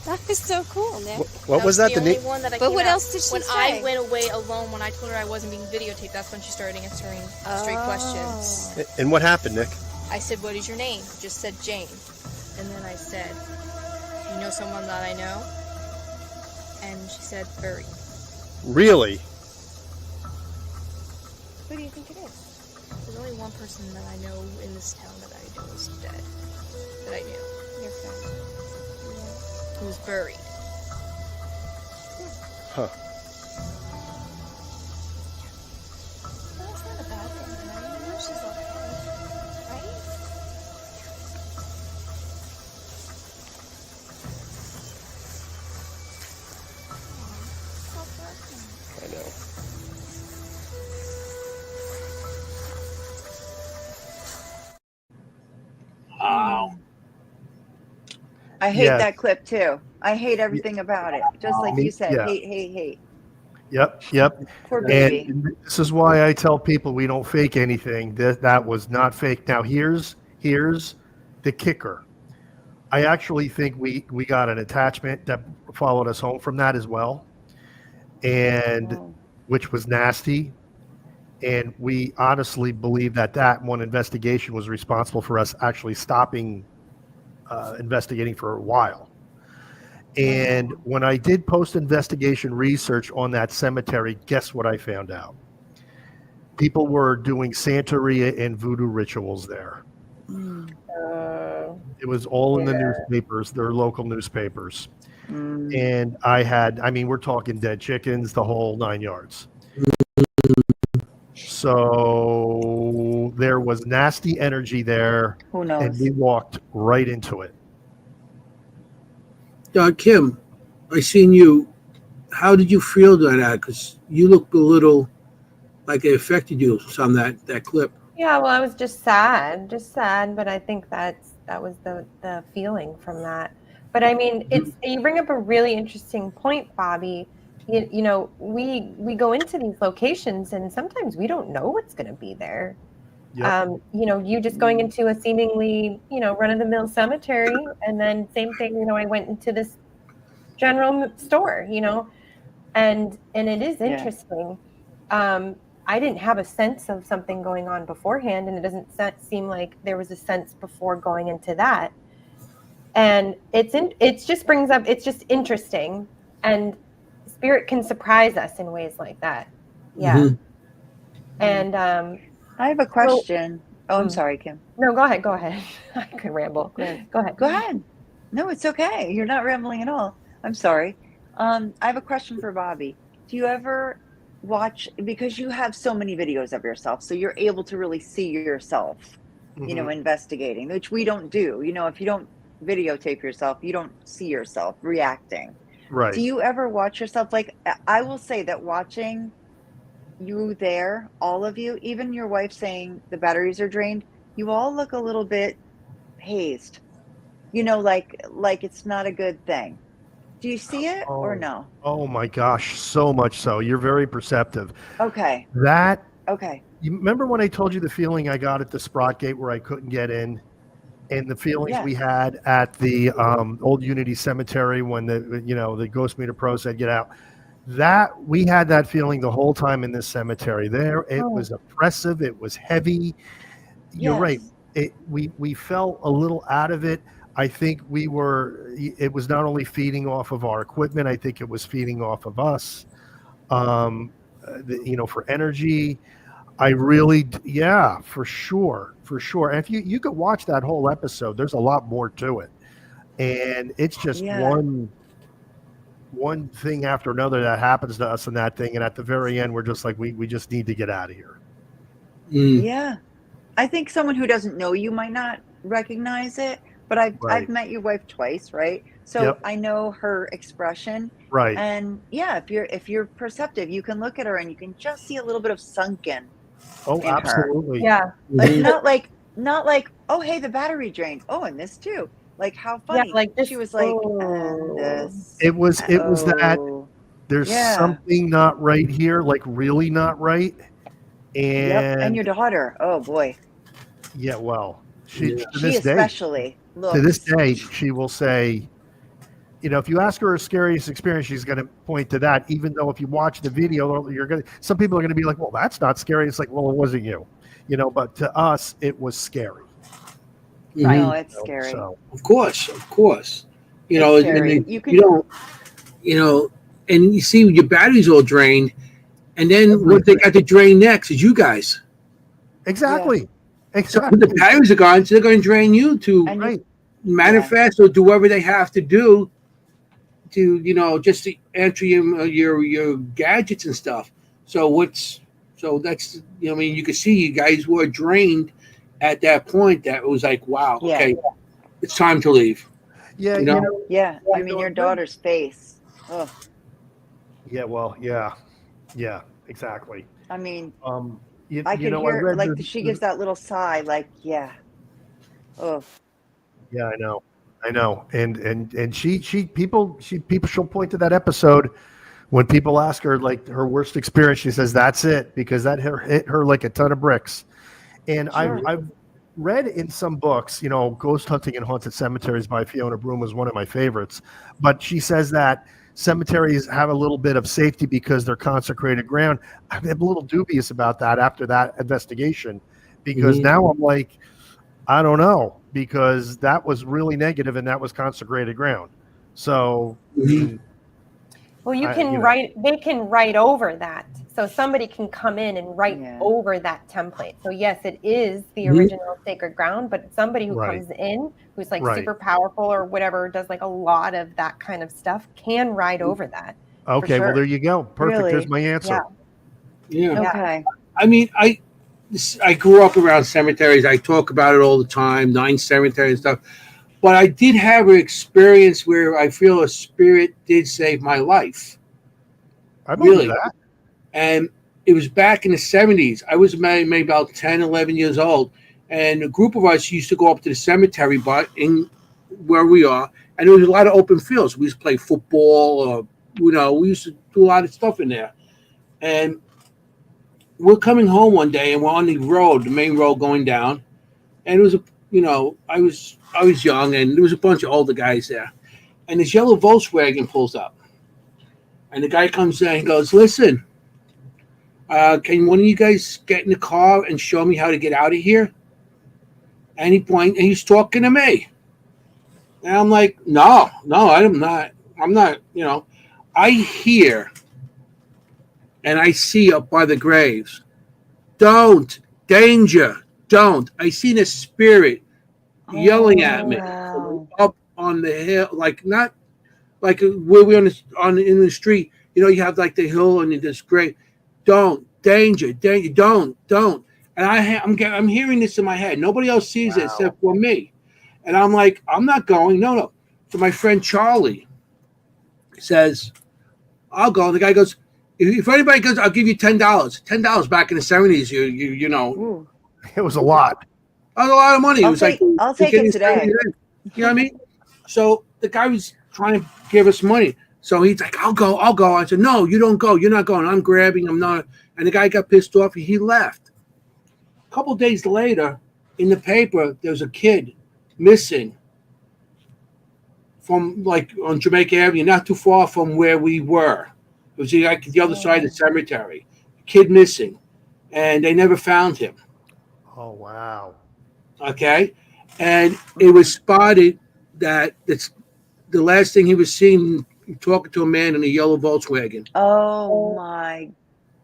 That was so cool, Nick. What was that? The only one that I But came what out. else did she When say? I went away alone, when I told her I wasn't being videotaped, that's when she started answering straight questions. And what happened, Nick? I said, what is your name? Just said Jane. And then I said, you know someone that I know? And she said, Burry. Really? Who do you think it is? There's only one person that I know in this town that I know is dead. That I knew. Your friend. Yeah. Who was buried. Huh. Well, that's not a bad thing, right? I know she's okay. Right? I know. Wow. I hate Yeah. that clip too. I hate everything about it. Just like you said, Yeah. hate. Yep. Poor baby. And this is why I tell people we don't fake anything. That was not fake. Now here's the kicker. I actually think we got an attachment that followed us home from that as well, and which was nasty. And we honestly believe that one investigation was responsible for us actually stopping investigating for a while. And when I did post-investigation research on that cemetery, guess what I found out? People were doing Santeria and voodoo rituals there. It was all in the newspapers, their local newspapers. And we're talking dead chickens, the whole 9 yards. So there was nasty energy there. Who knows? And we walked right into it. Kim, I seen you. How did you feel during that? Because you look a little like it affected you some that clip. Yeah, well, I was just sad, but I think that was the feeling from that. But I mean, you bring up a really interesting point, Bobby. You know, we go into these locations and sometimes we don't know what's going to be there. Yep. You just going into a seemingly, run-of-the-mill cemetery, and then same thing, I went into this general store, and it is interesting. I didn't have a sense of something going on beforehand, and it doesn't seem like there was a sense before going into that. And it's just interesting, and spirit can surprise us in ways like that. Yeah. Mm-hmm. And I have a question. I'm sorry, Kim. No, go ahead. I could ramble. Go ahead. No, it's okay. You're not rambling at all. I'm sorry. I have a question for Bobby. Do you ever watch, because you have so many videos of yourself, so you're able to really see yourself, investigating, which we don't do. If you don't videotape yourself, you don't see yourself reacting. Right. Do you ever watch yourself? Like, I will say that watching you there, all of you, even your wife saying the batteries are drained, you all look a little bit hazed. Like it's not a good thing. Do you see it or Oh, no? oh my gosh, so much so. You're very perceptive. Okay. That Okay. you remember when I told you the feeling I got at the Sprott Gate where I couldn't get in, and the feelings we Yes. had at the old Unity Cemetery when the Ghost Meter Pro said get out. That we had that feeling the whole time in this cemetery. There, it was oppressive. It was heavy. You're right. Yes. We felt a little out of it. I think it was not only feeding off of our equipment, I think it was feeding off of us, for energy. I really, yeah, for sure. And if you could watch that whole episode, there's a lot more to it. And it's just Yeah. one thing after another that happens to us in that thing. And at the very end, we're just like, we just need to get out of here. Yeah. I think someone who doesn't know you might not recognize it, but I've met your wife twice, right? So Yep. I know her expression. Right. And yeah, if you're perceptive, you can look at her and you can just see a little bit of sunken Oh, in her. absolutely. Yeah. Like not like, oh hey, the battery drained. Oh, and this too. Like how funny. Yeah, like this, she was like, and this. It was that Oh. there's Yeah. something not right here, like really not right. And Yep. And your daughter. Oh boy. yeah, well, to She this day, especially looks. to this day, she will say, if you ask her her scariest experience, she's going to point to that. Even though if you watch the video, some people are going to be like, well, that's not scary. It's like, well, it wasn't you, but to us, it was scary. I know it's scary. So, Of course. It's scary. And and you see your batteries all drained, and then what they got to drain next is you guys. Exactly. So the batteries are gone, so they're going to drain you to manifest or do whatever they have to do to, just to answer your gadgets and stuff. So that's, you can see you guys were drained at that point. That was like, wow, okay, it's time to leave. Yeah. Yeah. I mean, your daughter's face. Oh. Yeah. Well, yeah. Yeah, exactly. I mean, I could hear, like, she gives that little sigh, like, yeah. Oh. Yeah, I know. And she'll point to that episode when people ask her like her worst experience. She says that's it, because that hit her like a ton of bricks. And Sure. I've read in some books, Ghost Hunting in Haunted Cemeteries by Fiona Broom was one of my favorites. But she says that cemeteries have a little bit of safety because they're consecrated ground. I'm a little dubious about that after that investigation, because now I'm like, I don't know, because that was really negative and that was consecrated ground. So, well, they can write over that. So somebody can come in and write over that template. So yes, it is the original sacred ground, but somebody who comes in who's like super powerful or whatever, does like a lot of that kind of stuff, can write over that. Okay, sure. well, there you go. Perfect. Really? There's my answer. Yeah. Okay. I mean, I grew up around cemeteries. I talk about it all the time, 9 cemeteries and stuff. But I did have an experience where I feel a spirit did save my life. I believe that. And it was back in the 70s. I was maybe about 10, 11 years old. And a group of us used to go up to the cemetery in where we are. And there was a lot of open fields. We used to play football, or, we used to do a lot of stuff in there. And we're coming home one day, and we're on the road, the main road going down. And it was, I was young, and there was a bunch of older guys there. And this yellow Volkswagen pulls up. And the guy comes in and goes, listen, can one of you guys get in the car and show me how to get out of here? And he's talking to me. And I'm like, no, I'm not, I hear and I see up by the graves, don't, danger, don't. I seen a spirit yelling at me up on the hill, like not like where we in the street. You have like the hill and this grave. Don't, danger, don't. And I'm hearing this in my head. Nobody else sees it except for me. And I'm like, I'm not going. No. To my friend Charlie. says, I'll go. And the guy goes, if anybody goes, I'll give you $10. $10 back in the 70s, you know. Ooh. It was a lot. That was a lot of money. I'll take it today. You know what I mean? So the guy was trying to give us money. So he's like, I'll go. I said, no, you don't go. You're not going. I'm grabbing. I'm not. And the guy got pissed off. He left. A couple days later, in the paper, there was a kid missing from like on Jamaica Avenue, not too far from where we were. It was like the other side of the cemetery. Kid missing, and they never found him. Oh, wow. Okay, and it was spotted that it's the last thing he was seen talking to a man in a yellow Volkswagen. Oh my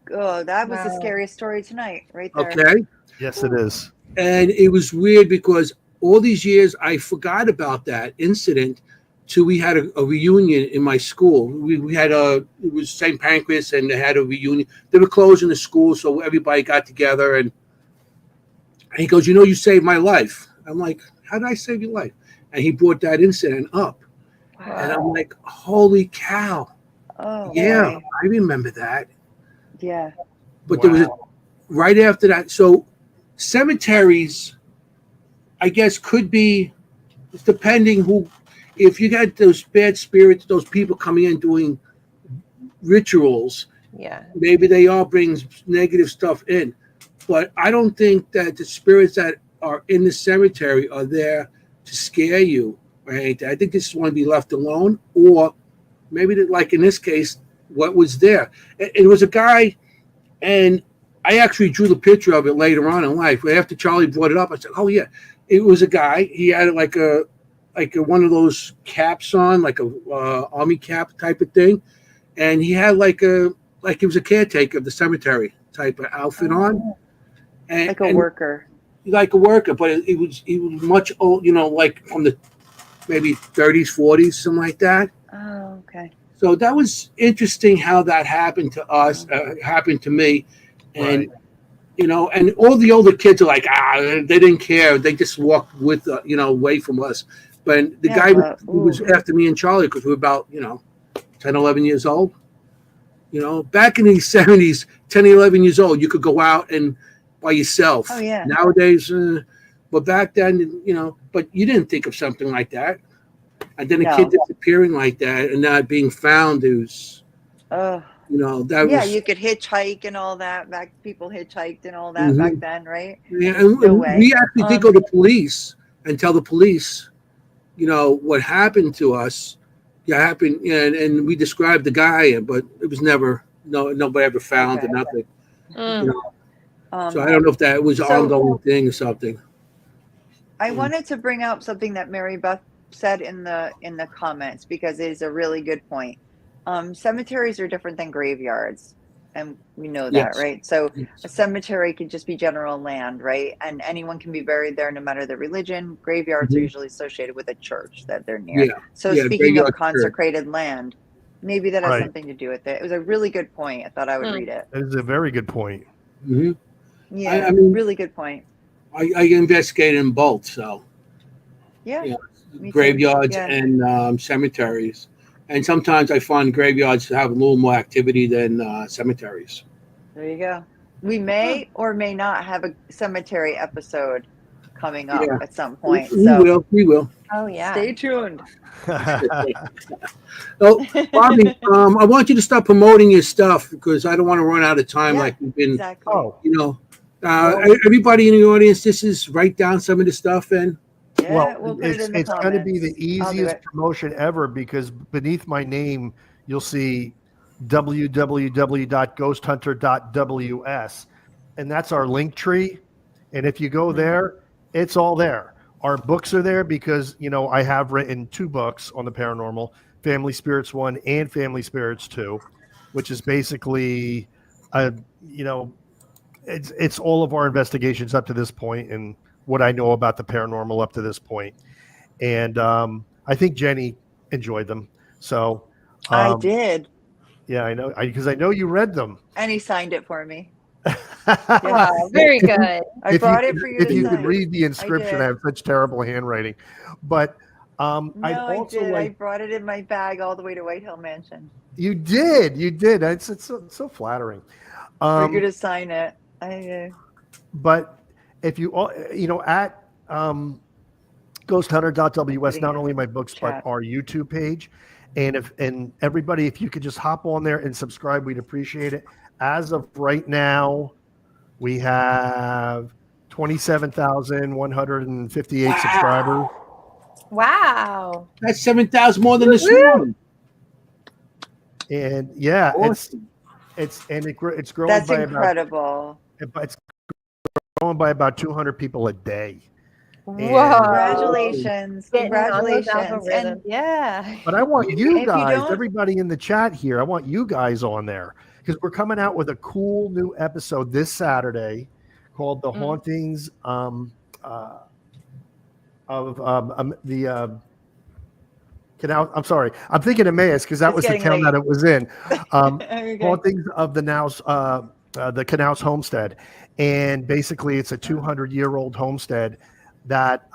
God, that was the scariest story tonight, right there. Okay. Yes, it is. And it was weird because all these years I forgot about that incident till we had a reunion in my school. We had it was St. Pancras, and they had a reunion. They were closing the school, so everybody got together, and he goes, you know, you saved my life. I'm like, how did I save your life? And he brought that incident up. Wow. And I'm like, holy cow. Oh, yeah, boy. I remember that. Yeah. But there was right after that. So cemeteries, I guess, could be, depending who, if you got those bad spirits, those people coming in doing rituals, maybe they all bring negative stuff in. But I don't think that the spirits that are in the cemetery are there to scare you or anything. I think they just want to be left alone, or maybe like in this case, what was there. It was a guy, and I actually drew the picture of it later on in life. After Charlie brought it up, I said, "Oh yeah, it was a guy. He had like a one of those caps on, like a army cap type of thing, and he had like he was a caretaker of the cemetery type of outfit on." And, like a worker. Like a worker, but he was much old, you know, like from the maybe 30s, 40s, something like that. Oh, okay. So that was interesting how that happened to us, happened to me. And, you know, and all the older kids are like, they didn't care. They just walked with, you know, away from us. But the guy was after me and Charlie because we were about, you know, 10, 11 years old. You know, back in the 70s, 10, 11 years old, you could go out and by yourself. Oh, yeah. Nowadays, but back then, you know, but you didn't think of something like that. And then a kid disappearing like that and not being found is, you know, that was. Yeah, you could hitchhike and all that. People hitchhiked and all that back then, right? Yeah, and we actually did go to police and tell the police, you know, what happened to us. Yeah, happened, and we described the guy, but it was never, nobody ever found or nothing. You know. So I don't know if that was an ongoing thing or something. I wanted to bring up something that Mary Beth said in the comments because it is a really good point. Cemeteries are different than graveyards, and we know that, right? So a cemetery could just be general land, right? And anyone can be buried there no matter the religion. Graveyards are usually associated with a church that they're near. So speaking of consecrated land, maybe that has something to do with it. It was a really good point. I thought I would read it. That is a very good point. Mm-hmm. Yeah, I mean, really good point. I investigated in both, so graveyards and cemeteries, and sometimes I find graveyards have a little more activity than cemeteries. There you go. We may or may not have a cemetery episode coming up at some point. We will. Oh yeah. Stay tuned. So, Bobby, I want you to start promoting your stuff because I don't want to run out of time like we've been. Exactly. You know. Everybody in the audience, this is write down some of the stuff and we'll put it in the it's going to be the easiest promotion ever because beneath my name you'll see www.ghosthunter.ws, and that's our link tree. And if you go there, it's all there. Our books are there because, you know, I have written 2 books on the paranormal, Family Spirits 1 and Family Spirits 2, which is basically you know, it's all of our investigations up to this point and what I know about the paranormal up to this point. And I think Jenny enjoyed them. So I did. Yeah, I know. Because I know you read them. And he signed it for me. Wow, very good. I brought it for you. If you could read the inscription, I have such terrible handwriting. But No, I did. I like. brought it in my bag all the way to White Hill Mansion. You did. It's so flattering. We're gonna sign it. But if you at ghosthunter.ws, not only my books but our YouTube page, and everybody, if you could just hop on there and subscribe, we'd appreciate it. As of right now, we have 27,158 subscribers. Wow. That's 7,000 more than this one. And yeah, awesome. it's growing. That's by incredible. It's growing by about 200 people a day. Whoa! Congratulations! Congratulations! And yeah. But I want you guys, everybody in the chat here, I want you guys on there because we're coming out with a cool new episode this Saturday called "The Hauntings of the." Canal. I'm sorry. I'm thinking Emmaus because that was the town that it was in. Hauntings of the Knaus Homestead, and basically it's a 200-year-old homestead that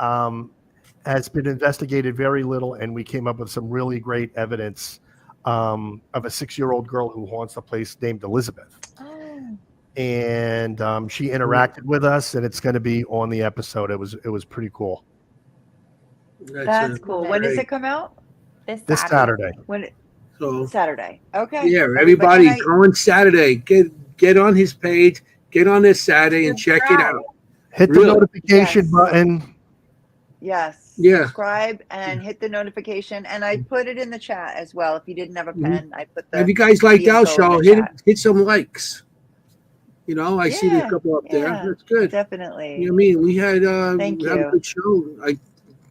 has been investigated very little, and we came up with some really great evidence of a 6-year-old girl who haunts the place named Elizabeth. Oh. And she interacted with us, and it's going to be on the episode. It was pretty cool. That's cool. When does it come out? This Saturday. Saturday. Okay. Yeah, everybody go on Saturday. Get on his page, get on this Saturday and check it out. Hit the notification button. Yes. Yeah. Subscribe and hit the notification. And I put it in the chat as well. If you didn't have a pen, I put the. If you guys liked our show, hit some likes. I see a couple up there. That's good. Definitely. You know what I mean? We had Thank you. a good show.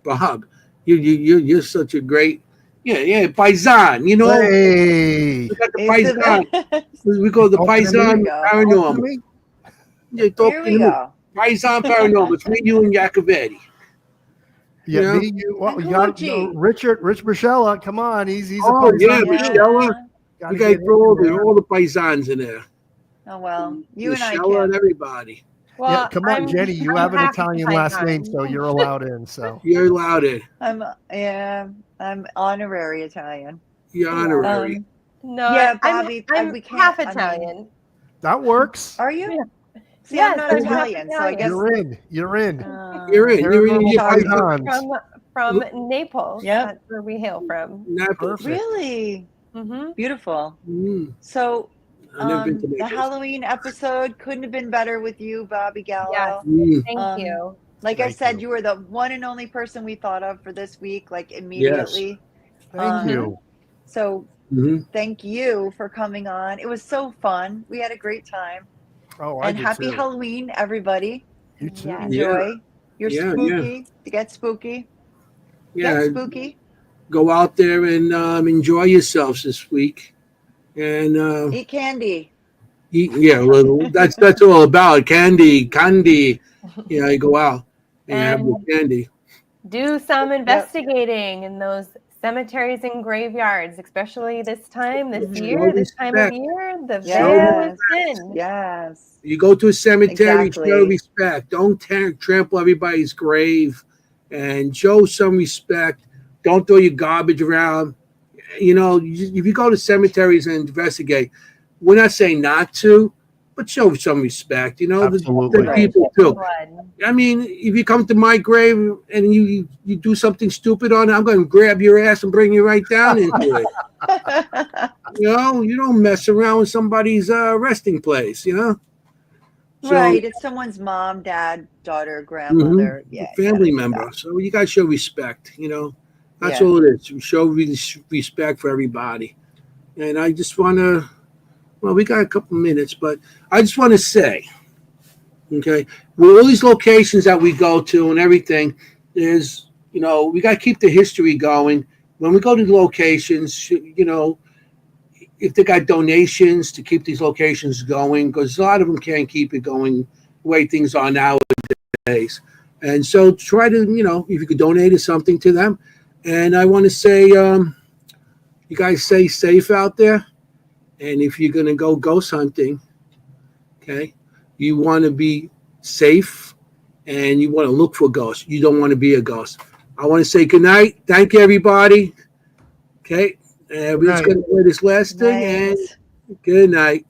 Bob, you're such a great. Yeah, Paisan, Hey. We got the Paisan. We go the Paisan Paranormal. Here we go. Paisan Paranormal. It's me, you, and Yacovetti. Yeah, me, you. Well, you got Rich Michella. Come on, he's a Michella. You guys throw all the Paisans in there. Oh well, you Michella and everybody. Well, yeah, come on, Jenny. You have an Italian last name, so you're allowed in. So you're allowed in. I'm honorary Italian. You're honorary. No, yeah, Bobby, I'm half Italian. That works. Are you? Yeah. See, I'm not Italian, so I guess you're in. You're in. From Naples. Yeah, that's where we hail from. Naples. Really? Mm-hmm. Beautiful. So. The Halloween episode couldn't have been better with you, Bobby Gallo. Yes, thank you. Like I said, you were the one and only person we thought of for this week, like immediately. Yes. Thank you. So thank you for coming on. It was so fun. We had a great time. Oh, and happy Halloween, everybody. You too. Yeah, enjoy. You're spooky. To get spooky. Yeah. Get spooky. Go out there and enjoy yourselves this week. And eat candy. Well, that's all about candy. You go out and have your candy. Do some investigating in those cemeteries and graveyards, especially this time of year. The veil is thin. Yes. You go to a cemetery, show respect. Don't trample everybody's grave, and show some respect. Don't throw your garbage around. If you go to cemeteries and investigate, we're not saying not to, but show some respect. Absolutely. The people too. I mean, if you come to my grave and you do something stupid on it, I'm going to grab your ass and bring you right down into it. You don't mess around with somebody's resting place. So, right, it's someone's mom, dad, daughter, grandmother, family member. So you got to show respect. That's all it is. Show respect for everybody. And I just want to, we got a couple minutes, but I just want to say, okay, with all these locations that we go to and everything, we got to keep the history going. When we go to the locations, if they got donations to keep these locations going, because a lot of them can't keep it going the way things are nowadays. And so try to, if you could donate something to them. And I want to say, you guys stay safe out there. And if you're going to go ghost hunting, okay, you want to be safe and you want to look for ghosts. You don't want to be a ghost. I want to say good night. Thank you, everybody. Okay. We're just going to play this last thing. And good night.